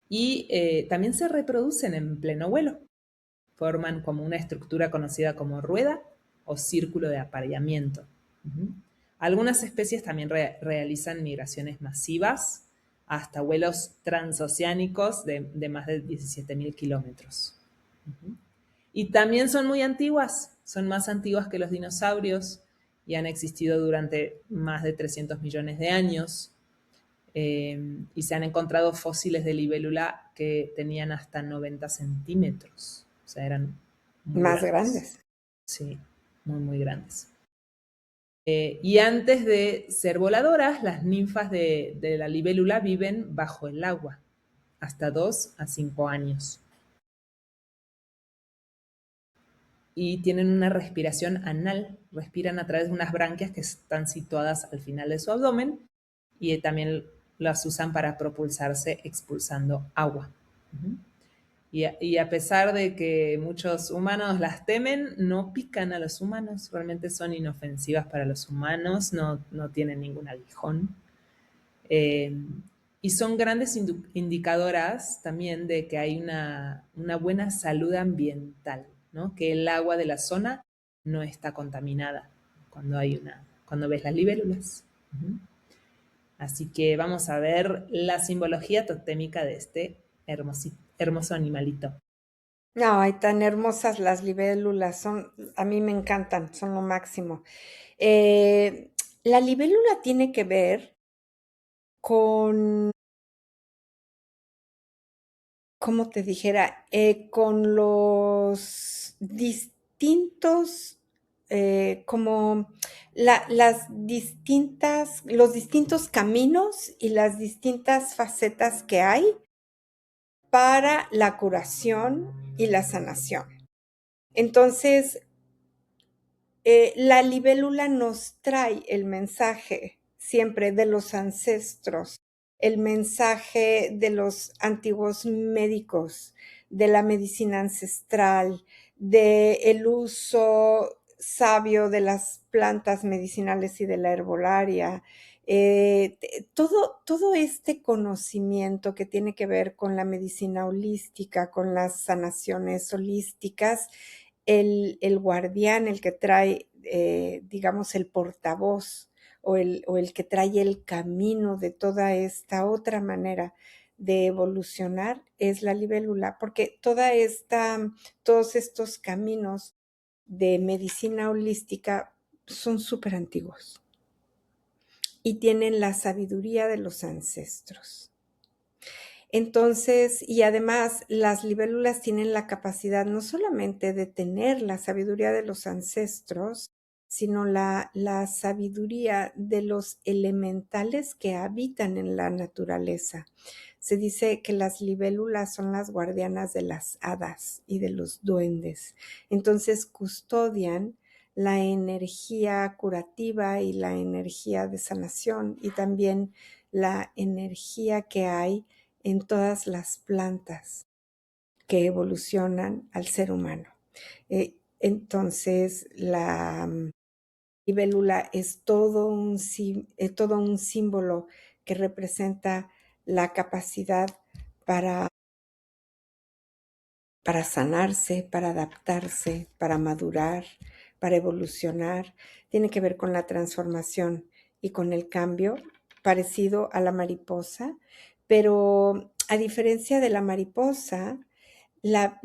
y también se reproducen en pleno vuelo. Forman como una estructura conocida como rueda o círculo de apareamiento. Uh-huh. Algunas especies también realizan migraciones masivas hasta vuelos transoceánicos de más de 17.000 kilómetros. Uh-huh. Y también son muy antiguas, son más antiguas que los dinosaurios y han existido durante más de 300 millones de años. Y se han encontrado fósiles de libélula que tenían hasta 90 centímetros. O sea, eran muy Más grandes. grandes. Sí, muy, muy grandes. Y antes de ser voladoras, las ninfas de la libélula viven bajo el agua, hasta 2 a 5 años. Y tienen una respiración anal, respiran a través de unas branquias que están situadas al final de su abdomen y también las usan para propulsarse expulsando agua. Uh-huh. Y a pesar de que muchos humanos las temen, no pican a los humanos, realmente son inofensivas para los humanos, no tienen ningún aguijón. Eh, y son grandes indicadoras también de que hay una buena salud ambiental, ¿no? Que el agua de la zona no está contaminada cuando ves las libélulas. Uh-huh. Así que vamos a ver la simbología totémica de este hermoso animalito. Ay, tan hermosas las libélulas, a mí me encantan, son lo máximo. La libélula tiene que ver con, ¿cómo te dijera? Con los distintos, como los distintos caminos y las distintas facetas que hay para la curación y la sanación. Entonces, la libélula nos trae el mensaje siempre de los ancestros, el mensaje de los antiguos médicos, de la medicina ancestral, del uso sabio de las plantas medicinales y de la herbolaria. Todo este conocimiento que tiene que ver con la medicina holística, con las sanaciones holísticas, el guardián, el que trae, digamos, el portavoz o el que trae el camino de toda esta otra manera de evolucionar es la libélula, porque todos estos caminos de medicina holística son súper antiguos y tienen la sabiduría de los ancestros. Entonces, y además las libélulas tienen la capacidad no solamente de tener la sabiduría de los ancestros, sino la sabiduría de los elementales que habitan en la naturaleza. Se dice que las libélulas son las guardianas de las hadas y de los duendes. Entonces custodian la energía curativa y la energía de sanación y también la energía que hay en todas las plantas que evolucionan al ser humano. Entonces, la libélula es todo un símbolo que representa la capacidad para, para sanarse, para adaptarse, para madurar, para evolucionar. Tiene que ver con la transformación y con el cambio, parecido a la mariposa, pero a diferencia de la mariposa, la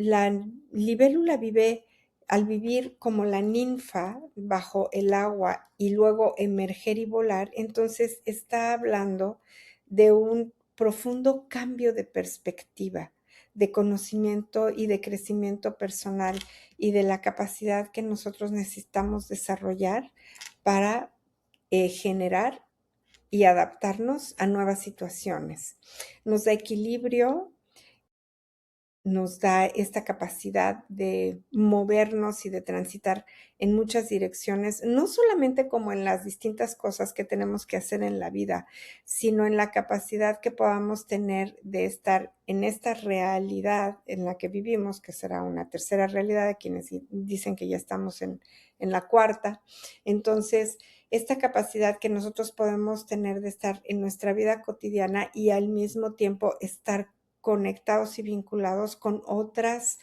libélula vive, al vivir como la ninfa bajo el agua y luego emerger y volar, entonces está hablando de un profundo cambio de perspectiva, de conocimiento y de crecimiento personal y de la capacidad que nosotros necesitamos desarrollar para generar y adaptarnos a nuevas situaciones. Nos da equilibrio, nos da esta capacidad de movernos y de transitar en muchas direcciones, no solamente como en las distintas cosas que tenemos que hacer en la vida, sino en la capacidad que podamos tener de estar en esta realidad en la que vivimos, que será una tercera realidad, de quienes dicen que ya estamos en la cuarta. Entonces, esta capacidad que nosotros podemos tener de estar en nuestra vida cotidiana y al mismo tiempo estar conectados y vinculados con otras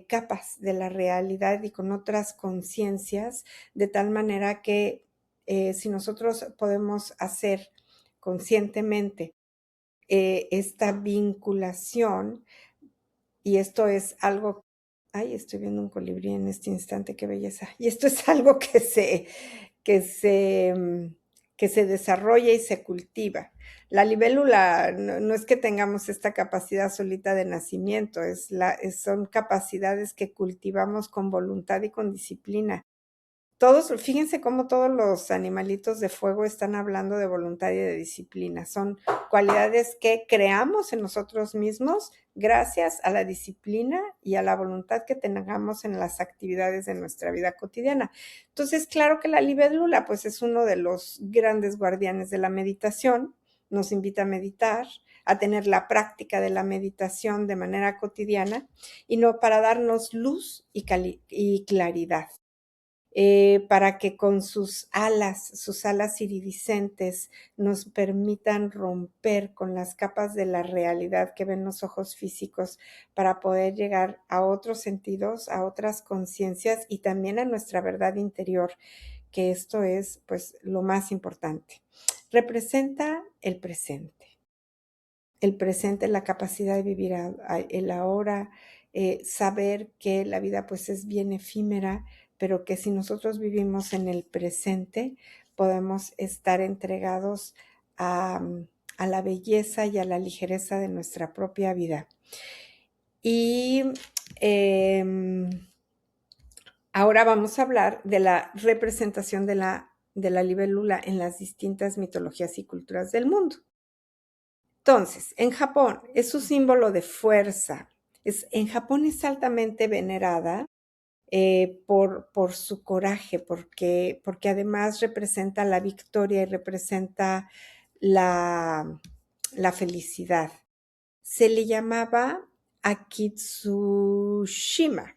capas de la realidad y con otras conciencias, de tal manera que si nosotros podemos hacer conscientemente esta vinculación, y esto es algo, ay, estoy viendo un colibrí en este instante, qué belleza, y esto es algo que se, que se desarrolla y se cultiva. La libélula no es que tengamos esta capacidad solita de nacimiento, son capacidades que cultivamos con voluntad y con disciplina. Fíjense cómo todos los animalitos de fuego están hablando de voluntad y de disciplina. Son cualidades que creamos en nosotros mismos gracias a la disciplina y a la voluntad que tengamos en las actividades de nuestra vida cotidiana. Entonces, claro que la libélula, pues, es uno de los grandes guardianes de la meditación. Nos invita a meditar, a tener la práctica de la meditación de manera cotidiana y no para darnos luz y claridad. Para que con sus alas iridiscentes, nos permitan romper con las capas de la realidad que ven los ojos físicos para poder llegar a otros sentidos, a otras conciencias y también a nuestra verdad interior, que esto es pues lo más importante. Representa el presente, la capacidad de vivir el ahora, saber que la vida pues es bien efímera, pero que si nosotros vivimos en el presente, podemos estar entregados a la belleza y a la ligereza de nuestra propia vida. Y ahora vamos a hablar de la representación de la libélula en las distintas mitologías y culturas del mundo. Entonces, en Japón es su símbolo de fuerza. En Japón es altamente venerada por su coraje, porque además representa la victoria y representa la felicidad. Se le llamaba Akitsushima,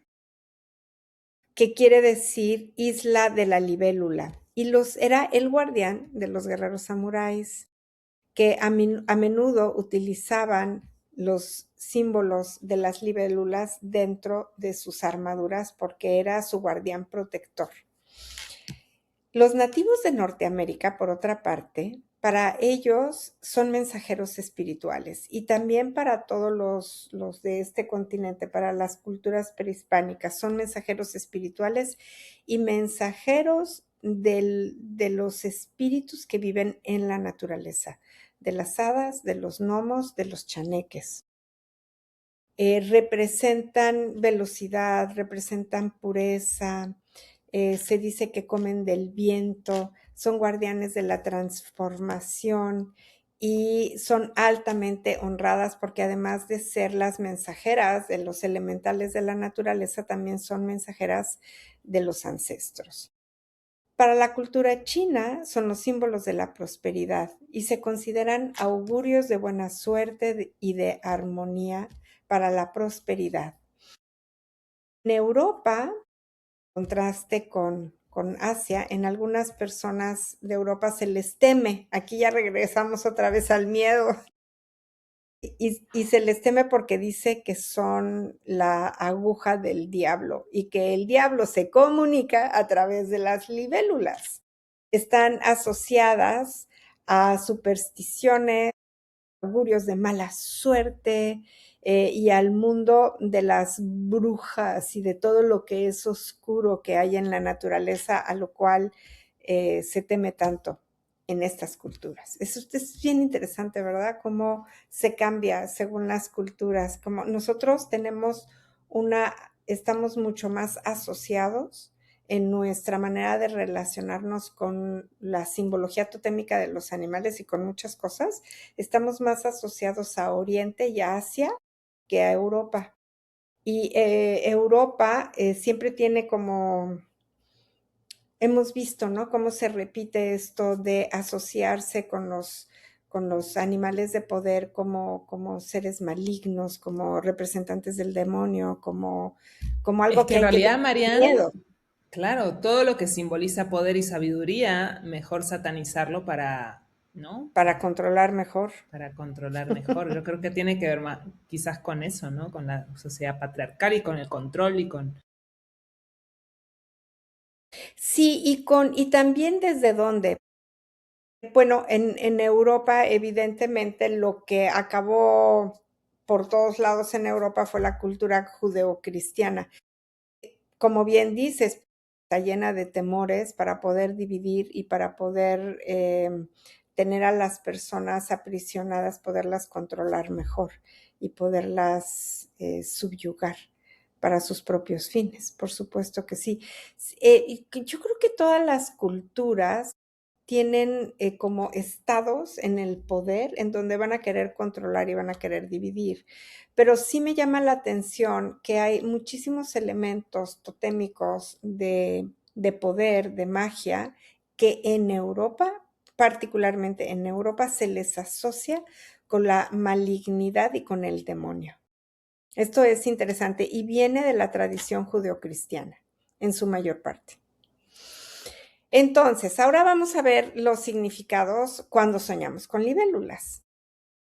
que quiere decir isla de la libélula, y era el guardián de los guerreros samuráis, que a menudo utilizaban los símbolos de las libélulas dentro de sus armaduras porque era su guardián protector. Los nativos de Norteamérica, por otra parte, para ellos son mensajeros espirituales y también para todos los de este continente, para las culturas prehispánicas, son mensajeros espirituales y mensajeros de los espíritus que viven en la naturaleza, de las hadas, de los gnomos, de los chaneques. Representan velocidad, representan pureza, se dice que comen del viento, son guardianes de la transformación y son altamente honradas porque además de ser las mensajeras de los elementales de la naturaleza, también son mensajeras de los ancestros. Para la cultura china son los símbolos de la prosperidad y se consideran augurios de buena suerte y de armonía para la prosperidad. En Europa, contraste con Asia, en algunas personas de Europa se les teme. Aquí ya regresamos otra vez al miedo. Y se les teme porque dice que son la aguja del diablo y que el diablo se comunica a través de las libélulas. Están asociadas a supersticiones, augurios de mala suerte y al mundo de las brujas y de todo lo que es oscuro que hay en la naturaleza, a lo cual se teme tanto en estas culturas. Eso es bien interesante, ¿verdad? Cómo se cambia según las culturas. Como nosotros estamos mucho más asociados en nuestra manera de relacionarnos con la simbología totémica de los animales y con muchas cosas, estamos más asociados a Oriente y a Asia que a Europa. Y Europa siempre tiene como, hemos visto, ¿no? Cómo se repite esto de asociarse con los animales de poder como, como seres malignos, como representantes del demonio, como, como Es algo que que en hay que realidad, tener Marianne, miedo. claro, todo lo que simboliza poder y sabiduría, mejor satanizarlo para, ¿no? Para controlar mejor. Para controlar mejor. Yo creo que tiene que ver más, quizás con eso, ¿no? Con la sociedad patriarcal y con el control y con... Sí, y también desde dónde. Bueno, en Europa, evidentemente, lo que acabó por todos lados en Europa fue la cultura judeocristiana. Como bien dices, está llena de temores para poder dividir y para poder tener a las personas aprisionadas, poderlas controlar mejor y poderlas subyugar para sus propios fines. Por supuesto que sí. Yo creo que todas las culturas tienen como estados en el poder en donde van a querer controlar y van a querer dividir. Pero sí me llama la atención que hay muchísimos elementos totémicos de poder, de magia, que en Europa, particularmente en Europa, se les asocia con la malignidad y con el demonio. Esto es interesante y viene de la tradición judeocristiana, en su mayor parte. Entonces, ahora vamos a ver los significados cuando soñamos con libélulas.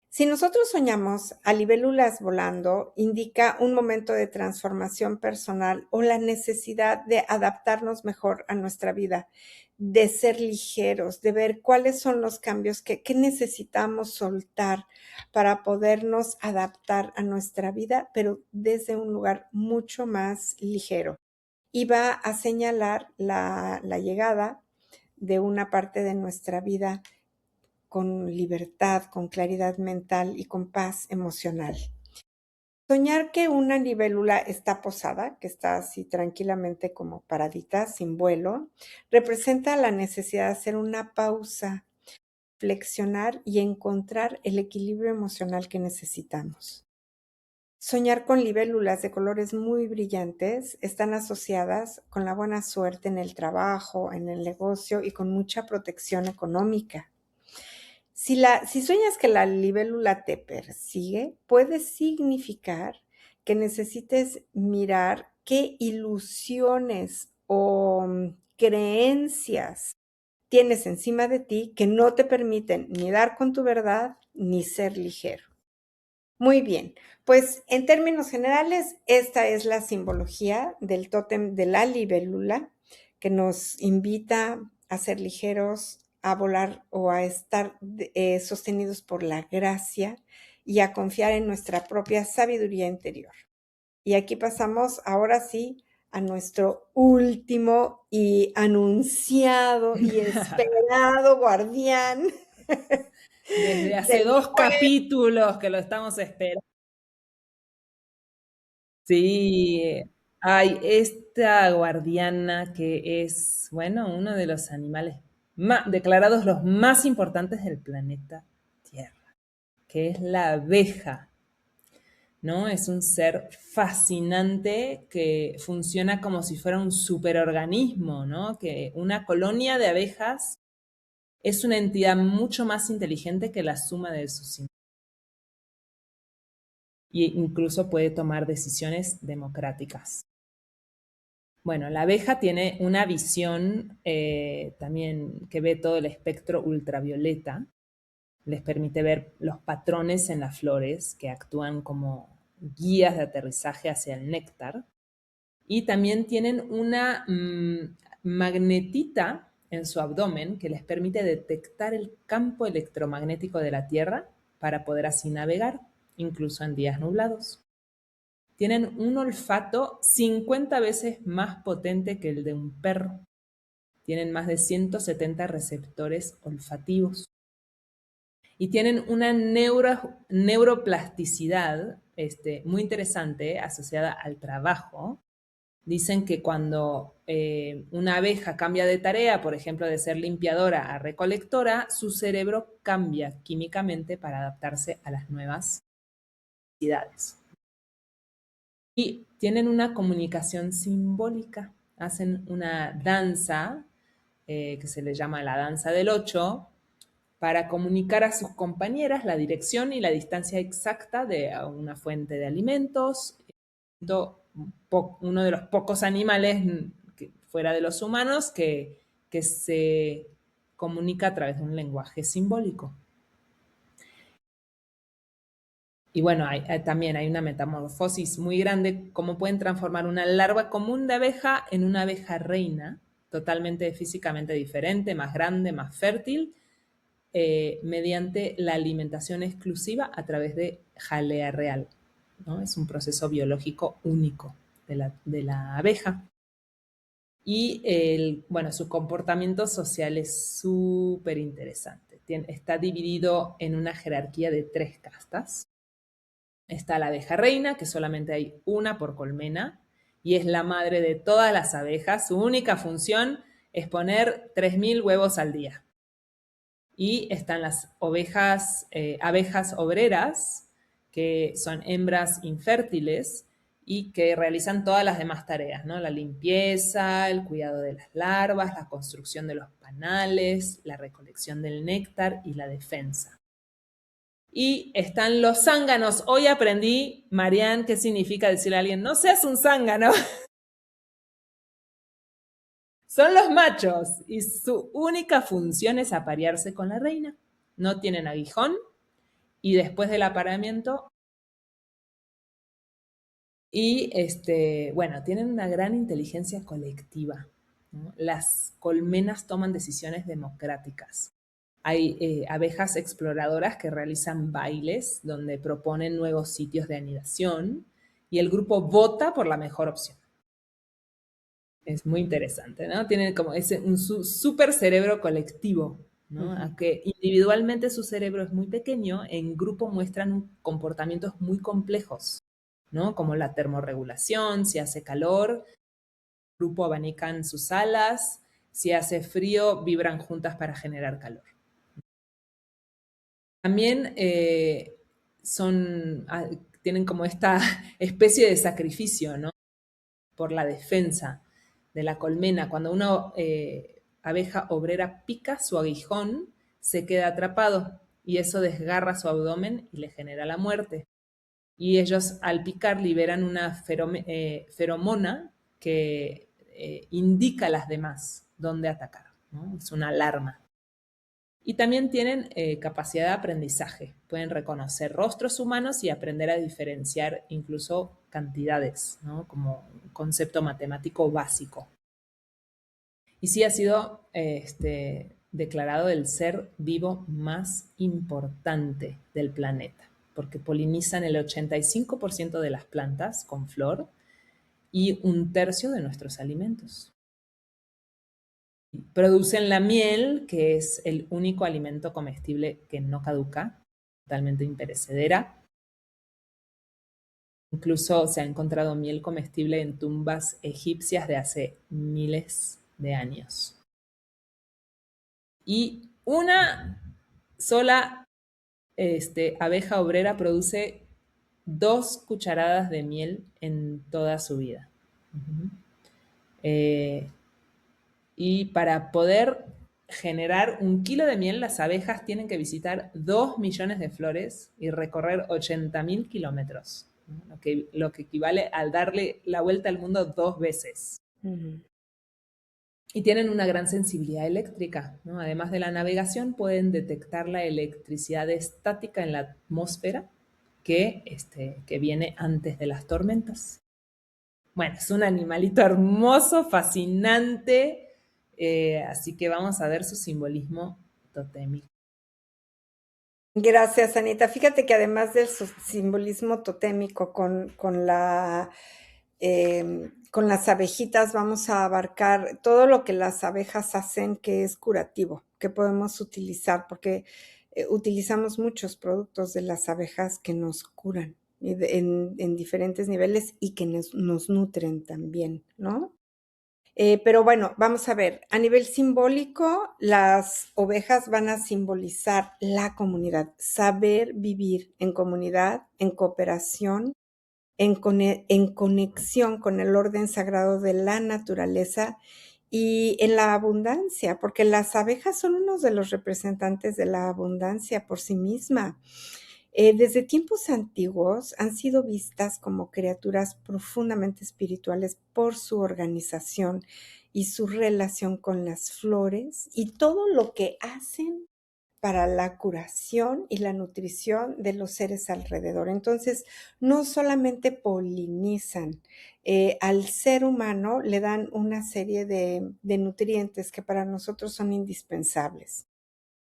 Si nosotros soñamos a libélulas volando, indica un momento de transformación personal o la necesidad de adaptarnos mejor a nuestra vida, de ser ligeros, de ver cuáles son los cambios que necesitamos soltar para podernos adaptar a nuestra vida, pero desde un lugar mucho más ligero. Y va a señalar la llegada de una parte de nuestra vida con libertad, con claridad mental y con paz emocional. Soñar que una libélula está posada, que está así tranquilamente como paradita, sin vuelo, representa la necesidad de hacer una pausa, flexionar y encontrar el equilibrio emocional que necesitamos. Soñar con libélulas de colores muy brillantes están asociadas con la buena suerte en el trabajo, en el negocio y con mucha protección económica. Si sueñas que la libélula te persigue, puede significar que necesites mirar qué ilusiones o creencias tienes encima de ti que no te permiten ni dar con tu verdad ni ser ligero. Muy bien, pues en términos generales, esta es la simbología del tótem de la libélula que nos invita a ser ligeros, a volar o a estar sostenidos por la gracia y a confiar en nuestra propia sabiduría interior. Y aquí pasamos ahora sí a nuestro último y anunciado y esperado guardián Desde hace del 2 capítulos que lo estamos esperando. Sí, hay esta guardiana que es, bueno, uno de los animales declarados los más importantes del planeta Tierra, que es la abeja, ¿no? Es un ser fascinante que funciona como si fuera un superorganismo, ¿no? Que una colonia de abejas es una entidad mucho más inteligente que la suma de sus e incluso puede tomar decisiones democráticas. Bueno, la abeja tiene una visión también que ve todo el espectro ultravioleta, les permite ver los patrones en las flores que actúan como guías de aterrizaje hacia el néctar y también tienen una magnetita en su abdomen que les permite detectar el campo electromagnético de la Tierra para poder así navegar, incluso en días nublados. Tienen un olfato 50 veces más potente que el de un perro. Tienen más de 170 receptores olfativos. Y tienen una neuroplasticidad muy interesante asociada al trabajo, Dicen que cuando una abeja cambia de tarea, por ejemplo, de ser limpiadora a recolectora, su cerebro cambia químicamente para adaptarse a las nuevas necesidades. Y tienen una comunicación simbólica, hacen una danza que se le llama la danza del 8, para comunicar a sus compañeras la dirección y la distancia exacta de una fuente de alimentos, uno de los pocos animales fuera de los humanos que se comunica a través de un lenguaje simbólico. Y bueno, también hay una metamorfosis muy grande, cómo pueden transformar una larva común de abeja en una abeja reina, totalmente físicamente diferente, más grande, más fértil, mediante la alimentación exclusiva a través de jalea real, ¿no? Es un proceso biológico único de la abeja. Y bueno, su comportamiento social es súper interesante. Está dividido en una jerarquía de 3 castas. Está la abeja reina, que solamente hay una por colmena, y es la madre de todas las abejas. Su única función es poner 3.000 huevos al día. Y están las abejas obreras, que son hembras infértiles y que realizan todas las demás tareas, ¿no? La limpieza, el cuidado de las larvas, la construcción de los panales, la recolección del néctar y la defensa. Y están los zánganos. Hoy aprendí, Marianne, qué significa decirle a alguien, no seas un zángano. Son los machos y su única función es aparearse con la reina. No tienen aguijón y después del apareamiento bueno, tienen una gran inteligencia colectiva, ¿no? Las colmenas toman decisiones democráticas. Hay abejas exploradoras que realizan bailes donde proponen nuevos sitios de anidación y el grupo vota por la mejor opción. Es muy interesante, ¿no? Tienen como un súper cerebro colectivo, ¿no? Aunque individualmente su cerebro es muy pequeño, en grupo muestran comportamientos muy complejos, ¿no? Como la termorregulación, si hace calor, el grupo abanican sus alas, si hace frío, vibran juntas para generar calor. También tienen como esta especie de sacrificio, ¿no? Por la defensa de la colmena. Cuando una abeja obrera pica su aguijón, se queda atrapado y eso desgarra su abdomen y le genera la muerte. Y ellos al picar liberan una feromona que indica a las demás dónde atacar, ¿no? Es una alarma. Y también tienen capacidad de aprendizaje. Pueden reconocer rostros humanos y aprender a diferenciar incluso cantidades, ¿no? Como un concepto matemático básico. Y sí ha sido declarado el ser vivo más importante del planeta, porque polinizan el 85% de las plantas con flor y 1/3 de nuestros alimentos. Producen la miel, que es el único alimento comestible que no caduca, totalmente imperecedera. Incluso se ha encontrado miel comestible en tumbas egipcias de hace miles de años. Y una sola abeja obrera produce 2 cucharadas de miel en toda su vida. Y para poder generar 1 kilo de miel, las abejas tienen que visitar 2 millones de flores y recorrer 80.000 kilómetros, ¿no? Lo que equivale a darle la vuelta al mundo 2 veces. Y tienen una gran sensibilidad eléctrica, ¿no? Además de la navegación, pueden detectar la electricidad estática en la atmósfera que viene antes de las tormentas. Bueno, es un animalito hermoso, fascinante, así que vamos a ver su simbolismo totémico. Gracias, Anita. Fíjate que además del simbolismo totémico con las abejitas, vamos a abarcar todo lo que las abejas hacen que es curativo, que podemos utilizar, porque utilizamos muchos productos de las abejas que nos curan. en diferentes niveles y que nos nutren también, ¿no? Pero bueno, vamos a ver, a nivel simbólico, las ovejas van a simbolizar la comunidad, saber vivir en comunidad, en cooperación, en conexión con el orden sagrado de la naturaleza y en la abundancia, porque las abejas son uno de los representantes de la abundancia por sí misma. Desde tiempos antiguos han sido vistas como criaturas profundamente espirituales por su organización y su relación con las flores y todo lo que hacen para la curación y la nutrición de los seres alrededor. Entonces, no solamente polinizan, al ser humano le dan una serie de nutrientes que para nosotros son indispensables.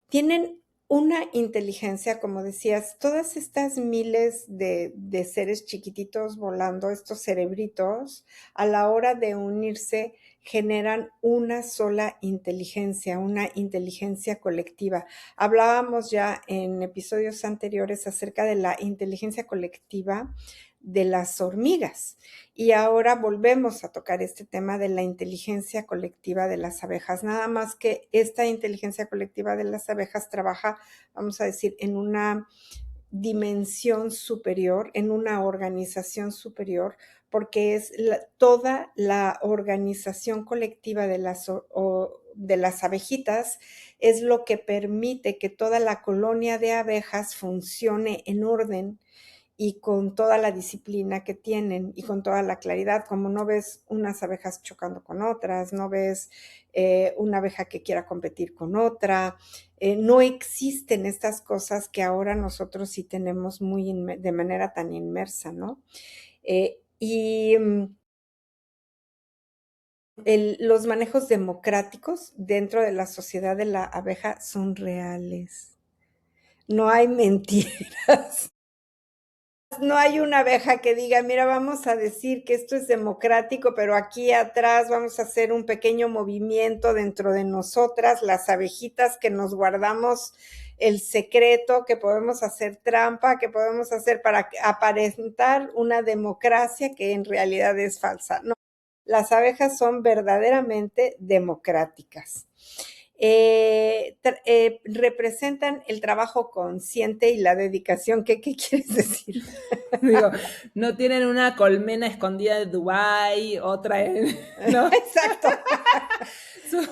Tienen una inteligencia, como decías, todas estas miles de seres chiquititos volando, estos cerebritos, a la hora de unirse, generan una sola inteligencia, una inteligencia colectiva. Hablábamos ya en episodios anteriores acerca de la inteligencia colectiva de las hormigas. Y ahora volvemos a tocar este tema de la inteligencia colectiva de las abejas. Nada más que esta inteligencia colectiva de las abejas trabaja, vamos a decir, en una dimensión superior, en una organización superior, porque es toda la organización colectiva de las abejitas es lo que permite que toda la colonia de abejas funcione en orden y con toda la disciplina que tienen y con toda la claridad, como no ves unas abejas chocando con otras, no ves una abeja que quiera competir con otra, no existen estas cosas que ahora nosotros sí tenemos de manera tan inmersa, ¿no? Los manejos democráticos dentro de la sociedad de la abeja son reales. No hay mentiras. No hay una abeja que diga, mira, vamos a decir que esto es democrático, pero aquí atrás vamos a hacer un pequeño movimiento dentro de nosotras, las abejitas que nos guardamos el secreto, que podemos hacer trampa, que podemos hacer para aparentar una democracia que en realidad es falsa. No, las abejas son verdaderamente democráticas. Representan el trabajo consciente y la dedicación. ¿Qué quieres decir? Digo, no tienen una colmena escondida de Dubái, otra en, ¿no? Exacto.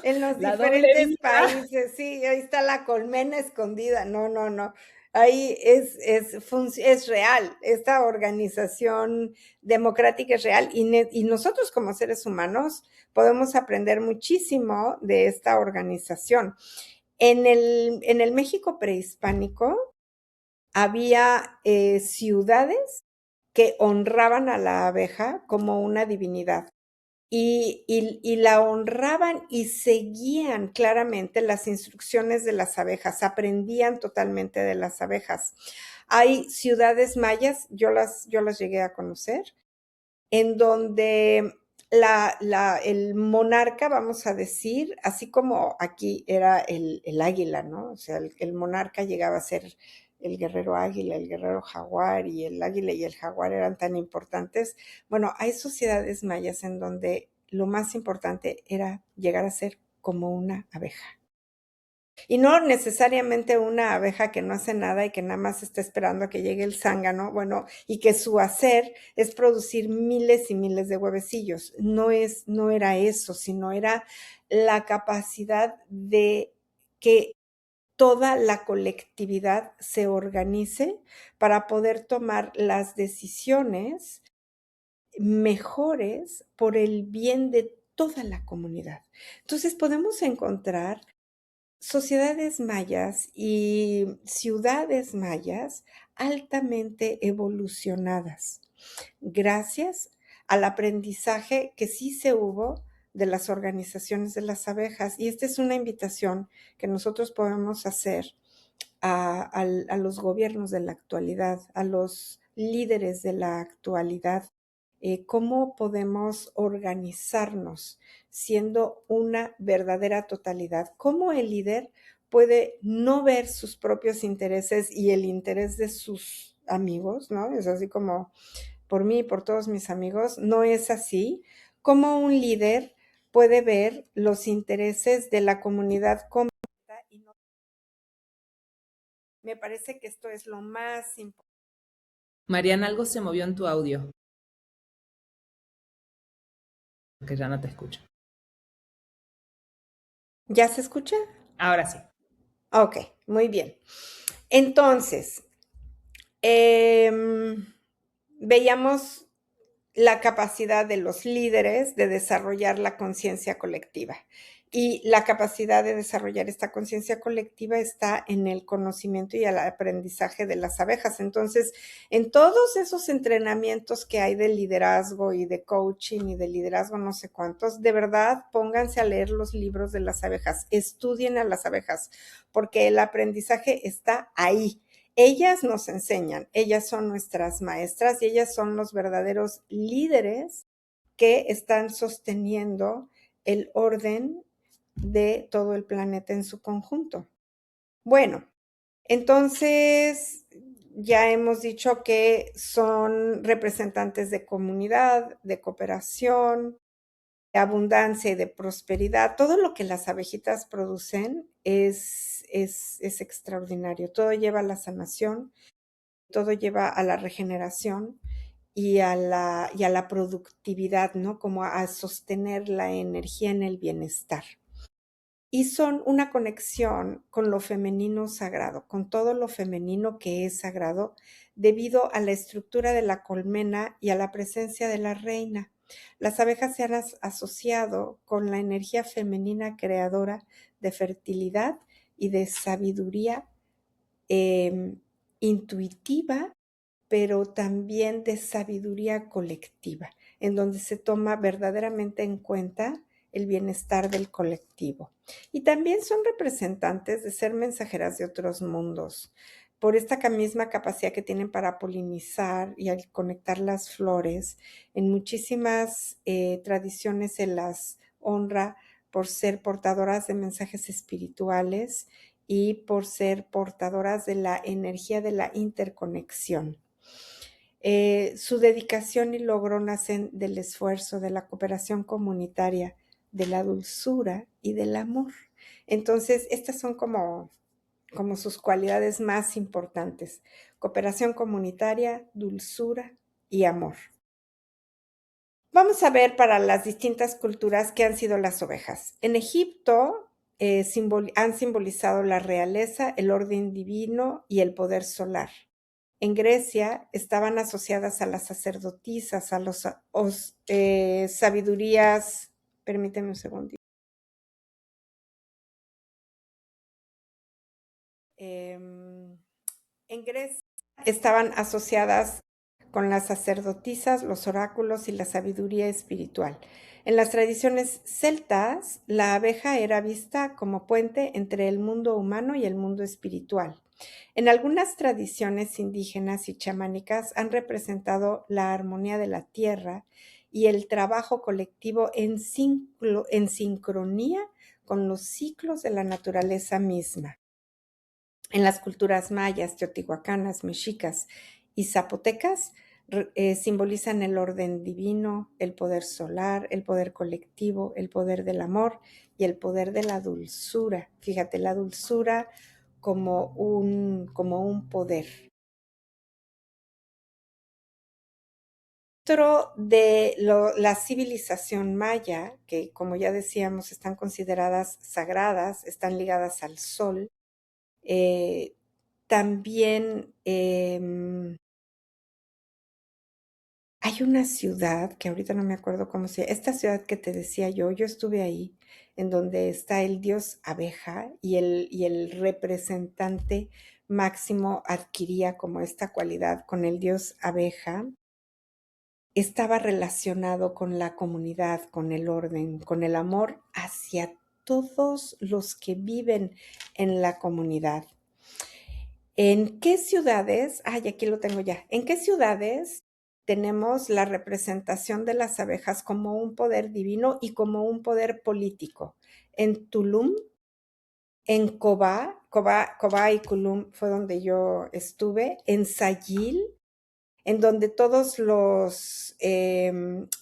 En los La doble diferentes vida. países, sí, ahí está la colmena escondida. No, no, no. Ahí es real. Esta organización democrática es real y nosotros como seres humanos podemos aprender muchísimo de esta organización. En el México prehispánico había ciudades que honraban a la abeja como una divinidad y la honraban y seguían claramente las instrucciones de las abejas, aprendían totalmente de las abejas. Hay ciudades mayas, yo las llegué a conocer, en donde el monarca, vamos a decir, así como aquí era el águila, ¿no? O sea, el monarca llegaba a ser el guerrero águila, el guerrero jaguar, y el águila y el jaguar eran tan importantes. Bueno, hay sociedades mayas en donde lo más importante era llegar a ser como una abeja. Y no necesariamente una abeja que no hace nada y que nada más está esperando a que llegue el zángano, bueno, y que su hacer es producir miles y miles de huevecillos. No era eso, sino era la capacidad de que toda la colectividad se organice para poder tomar las decisiones mejores por el bien de toda la comunidad. Entonces podemos encontrar sociedades mayas y ciudades mayas altamente evolucionadas, gracias al aprendizaje que sí se hubo de las organizaciones de las abejas. Y esta es una invitación que nosotros podemos hacer a los gobiernos de la actualidad, a los líderes de la actualidad, cómo podemos organizarnos siendo una verdadera totalidad, cómo el líder puede no ver sus propios intereses y el interés amigos, ¿no? Es así como por mí y por todos mis amigos, no es así. Como un líder puede ver los intereses de la comunidad completa y no, me parece que esto es lo más importante. Mariana, algo se movió en tu audio, que ya no te escucho. ¿Ya se escucha? Ahora sí. Ok, muy bien. Entonces, veíamos la capacidad de los líderes de desarrollar la conciencia colectiva. Y la capacidad de desarrollar esta conciencia colectiva está en el conocimiento y el aprendizaje de las abejas. Entonces, en todos esos entrenamientos que hay de liderazgo y de coaching y de liderazgo no sé cuántos, de verdad pónganse a leer los libros de las abejas, estudien a las abejas, porque el aprendizaje está ahí. Ellas nos enseñan, ellas son nuestras maestras y ellas son los verdaderos líderes que están sosteniendo el orden de todo el planeta en su conjunto. Bueno, entonces ya hemos dicho que son representantes de comunidad, de cooperación, de abundancia y de prosperidad. Todo lo que las abejitas producen es extraordinario. Todo lleva a la sanación, todo lleva a la regeneración y a la productividad, ¿no? Como a sostener la energía en el bienestar. Y son una conexión con lo femenino sagrado, con todo lo femenino que es sagrado, debido a la estructura de la colmena y a la presencia de la reina. Las abejas se han asociado con la energía femenina creadora de fertilidad y de sabiduría intuitiva, pero también de sabiduría colectiva, en donde se toma verdaderamente en cuenta el bienestar del colectivo. Y también son representantes de ser mensajeras de otros mundos, por esta misma capacidad que tienen para polinizar y al conectar las flores. En muchísimas tradiciones se las honra por ser portadoras de mensajes espirituales y por ser portadoras de la energía de la interconexión. Su dedicación y logro nacen del esfuerzo, de la cooperación comunitaria, de la dulzura y del amor. Entonces, estas son como sus cualidades más importantes: cooperación comunitaria, dulzura y amor. Vamos a ver para las distintas culturas qué han sido las ovejas. En Egipto han simbolizado la realeza, el orden divino y el poder solar. En Grecia estaban asociadas a las sacerdotisas, a los sabidurías. Permíteme un segundo. En Grecia estaban asociadas con las sacerdotisas, los oráculos y la sabiduría espiritual. En las tradiciones celtas, la abeja era vista como puente entre el mundo humano y el mundo espiritual. En algunas tradiciones indígenas y chamánicas han representado la armonía de la tierra y el trabajo colectivo en sincronía con los ciclos de la naturaleza misma. En las culturas mayas, teotihuacanas, mexicas y zapotecas simbolizan el orden divino, el poder solar, el poder colectivo, el poder del amor y el poder de la dulzura. Fíjate, la dulzura como un poder. Dentro de la civilización maya, que como ya decíamos están consideradas sagradas, están ligadas al sol, también hay una ciudad que ahorita no me acuerdo cómo se llama, esta ciudad que te decía yo estuve ahí, en donde está el dios abeja y el representante máximo adquiría como esta cualidad con el dios abeja. Estaba relacionado con la comunidad, con el orden, con el amor hacia todos los que viven en la comunidad. ¿En qué ciudades? Ay, aquí lo tengo ya. ¿En qué ciudades tenemos la representación de las abejas como un poder divino y como un poder político? En Tulum, en Cobá Cobá y Culum fue donde yo estuve, en Sayil, en donde todos los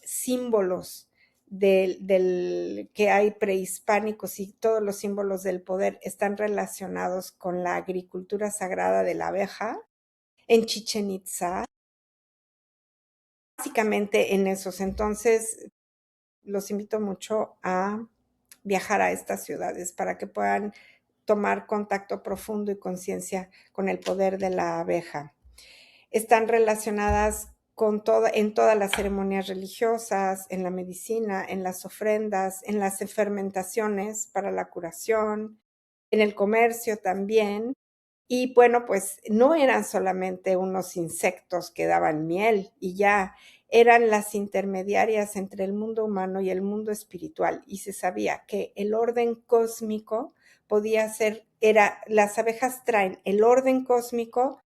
símbolos del que hay prehispánicos y todos los símbolos del poder están relacionados con la agricultura sagrada de la abeja, en Chichen Itza, básicamente en esos. Entonces, los invito mucho a viajar a estas ciudades para que puedan tomar contacto profundo y conciencia con el poder de la abeja. Están relacionadas en todas las ceremonias religiosas, en la medicina, en las ofrendas, en las fermentaciones para la curación, en el comercio también. Y bueno, pues no eran solamente unos insectos que daban miel y ya, eran las intermediarias entre el mundo humano y el mundo espiritual. Y se sabía que el orden cósmico podía ser, las abejas traen el orden cósmico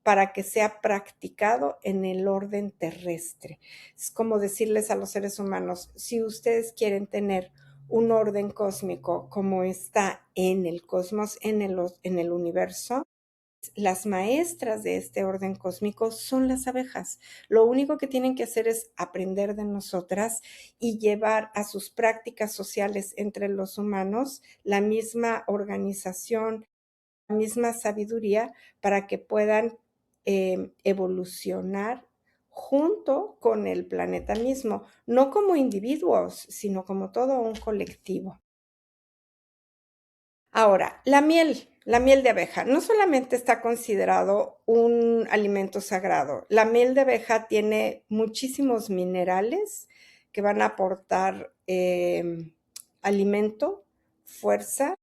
para que sea practicado en el orden terrestre. Es como decirles a los seres humanos, si ustedes quieren tener un orden cósmico como está en el cosmos, en el universo, las maestras de este orden cósmico son las abejas. Lo único que tienen que hacer es aprender de nosotras y llevar a sus prácticas sociales entre los humanos la misma organización, la misma sabiduría para que puedan evolucionar junto con el planeta mismo, no como individuos, sino como todo un colectivo. Ahora, la miel de abeja, no solamente está considerado un alimento sagrado, la miel de abeja tiene muchísimos minerales que van a aportar alimento, fuerza,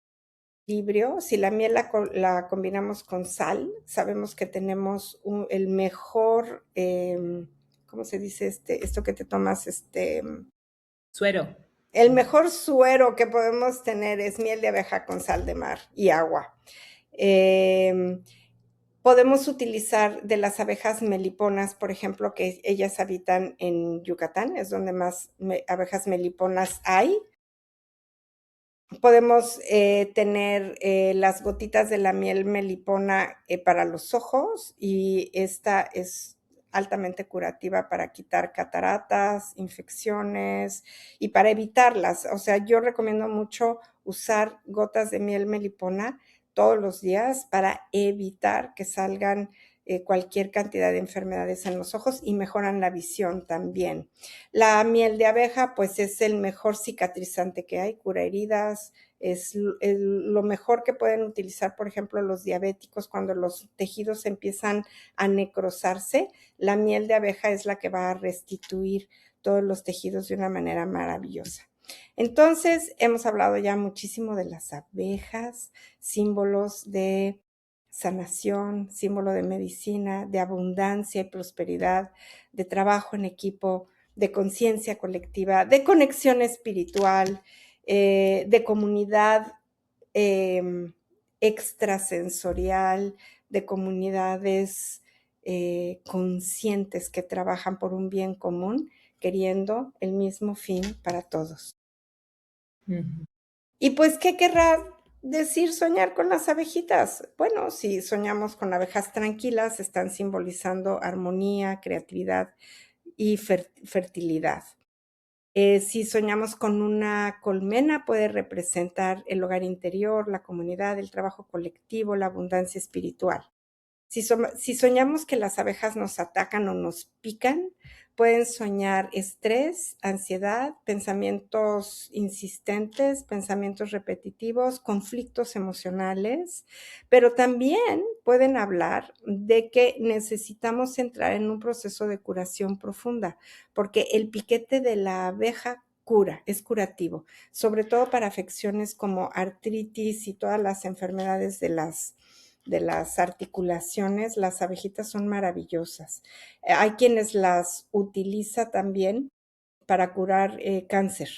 equilibrio. Si la miel la combinamos con sal, sabemos que tenemos el mejor, ¿cómo se dice esto que te tomas? Suero. El mejor suero que podemos tener es miel de abeja con sal de mar y agua. Podemos utilizar de las abejas meliponas, por ejemplo, que ellas habitan en Yucatán, es donde más abejas meliponas hay. Podemos tener las gotitas de la miel melipona para los ojos y esta es altamente curativa para quitar cataratas, infecciones y para evitarlas. O sea, yo recomiendo mucho usar gotas de miel melipona todos los días para evitar que salgan cualquier cantidad de enfermedades en los ojos y mejoran la visión también. La miel de abeja, pues es el mejor cicatrizante que hay, cura heridas, es lo mejor que pueden utilizar, por ejemplo, los diabéticos cuando los tejidos empiezan a necrosarse. La miel de abeja es la que va a restituir todos los tejidos de una manera maravillosa. Entonces, hemos hablado ya muchísimo de las abejas, símbolos de sanación, símbolo de medicina, de abundancia y prosperidad, de trabajo en equipo, de conciencia colectiva, de conexión espiritual, de comunidad extrasensorial, de comunidades conscientes que trabajan por un bien común, queriendo el mismo fin para todos. Ujú. Y pues, ¿qué querrá decir soñar con las abejitas? Bueno, si soñamos con abejas tranquilas, están simbolizando armonía, creatividad y fertilidad. Si soñamos con una colmena, puede representar el hogar interior, la comunidad, el trabajo colectivo, la abundancia espiritual. Si soñamos que las abejas nos atacan o nos pican, pueden soñar estrés, ansiedad, pensamientos insistentes, pensamientos repetitivos, conflictos emocionales, pero también pueden hablar de que necesitamos entrar en un proceso de curación profunda, porque el piquete de la abeja cura, es curativo, sobre todo para afecciones como artritis y todas las enfermedades de las articulaciones, las abejitas son maravillosas. Hay quienes las utiliza también para curar cáncer,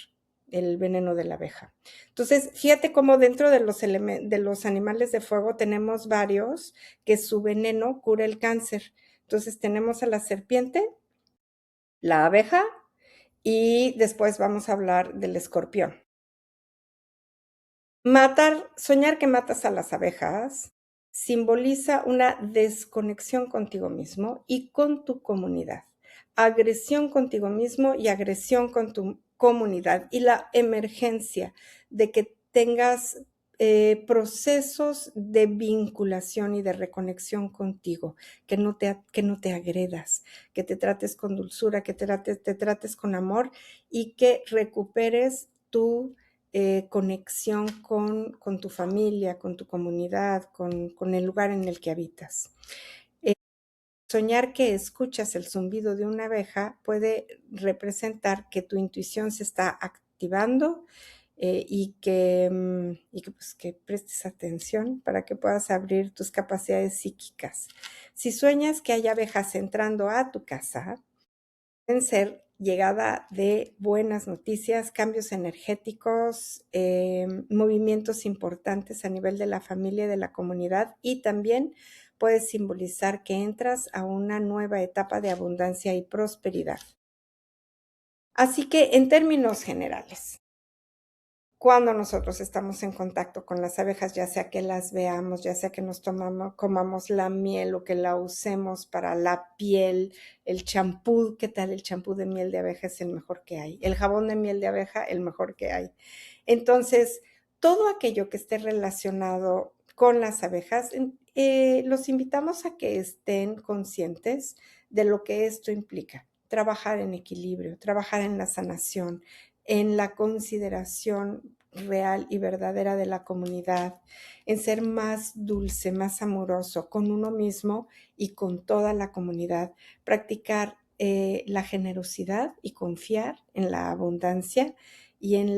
el veneno de la abeja. Entonces, fíjate cómo dentro de los animales de fuego tenemos varios que su veneno cura el cáncer. Entonces, tenemos a la serpiente, la abeja y después vamos a hablar del escorpión. Soñar que matas a las abejas simboliza una desconexión contigo mismo y con tu comunidad, agresión contigo mismo y agresión con tu comunidad y la emergencia de que tengas procesos de vinculación y de reconexión contigo, que no te agredas, que te trates con dulzura, que te trates con amor y que recuperes tu conexión con tu familia, con tu comunidad, con el lugar en el que habitas. Soñar que escuchas el zumbido de una abeja puede representar que tu intuición se está activando pues, que prestes atención para que puedas abrir tus capacidades psíquicas. Si sueñas que hay abejas entrando a tu casa, pueden ser llegada de buenas noticias, cambios energéticos, movimientos importantes a nivel de la familia y de la comunidad, y también puede simbolizar que entras a una nueva etapa de abundancia y prosperidad. Así que en términos generales, cuando nosotros estamos en contacto con las abejas, ya sea que las veamos, ya sea que comamos la miel o que la usemos para la piel, el champú, ¿qué tal? El champú de miel de abeja es el mejor que hay. El jabón de miel de abeja, el mejor que hay. Entonces, todo aquello que esté relacionado con las abejas, los invitamos a que estén conscientes de lo que esto implica. Trabajar en equilibrio, trabajar en la sanación, en la consideración real y verdadera de la comunidad, en ser más dulce, más amoroso con uno mismo y con toda la comunidad, practicar la generosidad y confiar en la abundancia y en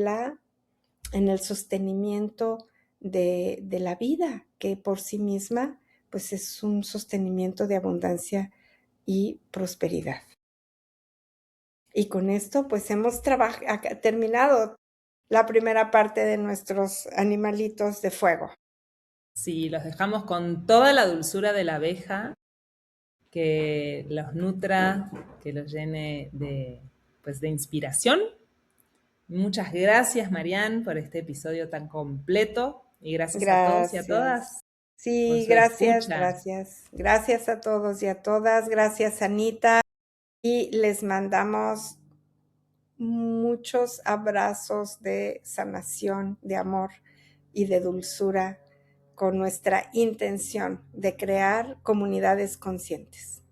el sostenimiento de la vida, que por sí misma pues es un sostenimiento de abundancia y prosperidad. Y con esto pues hemos terminado la primera parte de nuestros animalitos de fuego. Sí, los dejamos con toda la dulzura de la abeja, que los nutra, que los llene pues, de inspiración. Muchas gracias, Marianne, por este episodio tan completo y gracias a todos y a Gracias. todas por Sí, su gracias, escucha. gracias. Gracias a todos y a todas. Gracias, Anita. Y les mandamos muchos abrazos de sanación, de amor y de dulzura con nuestra intención de crear comunidades conscientes.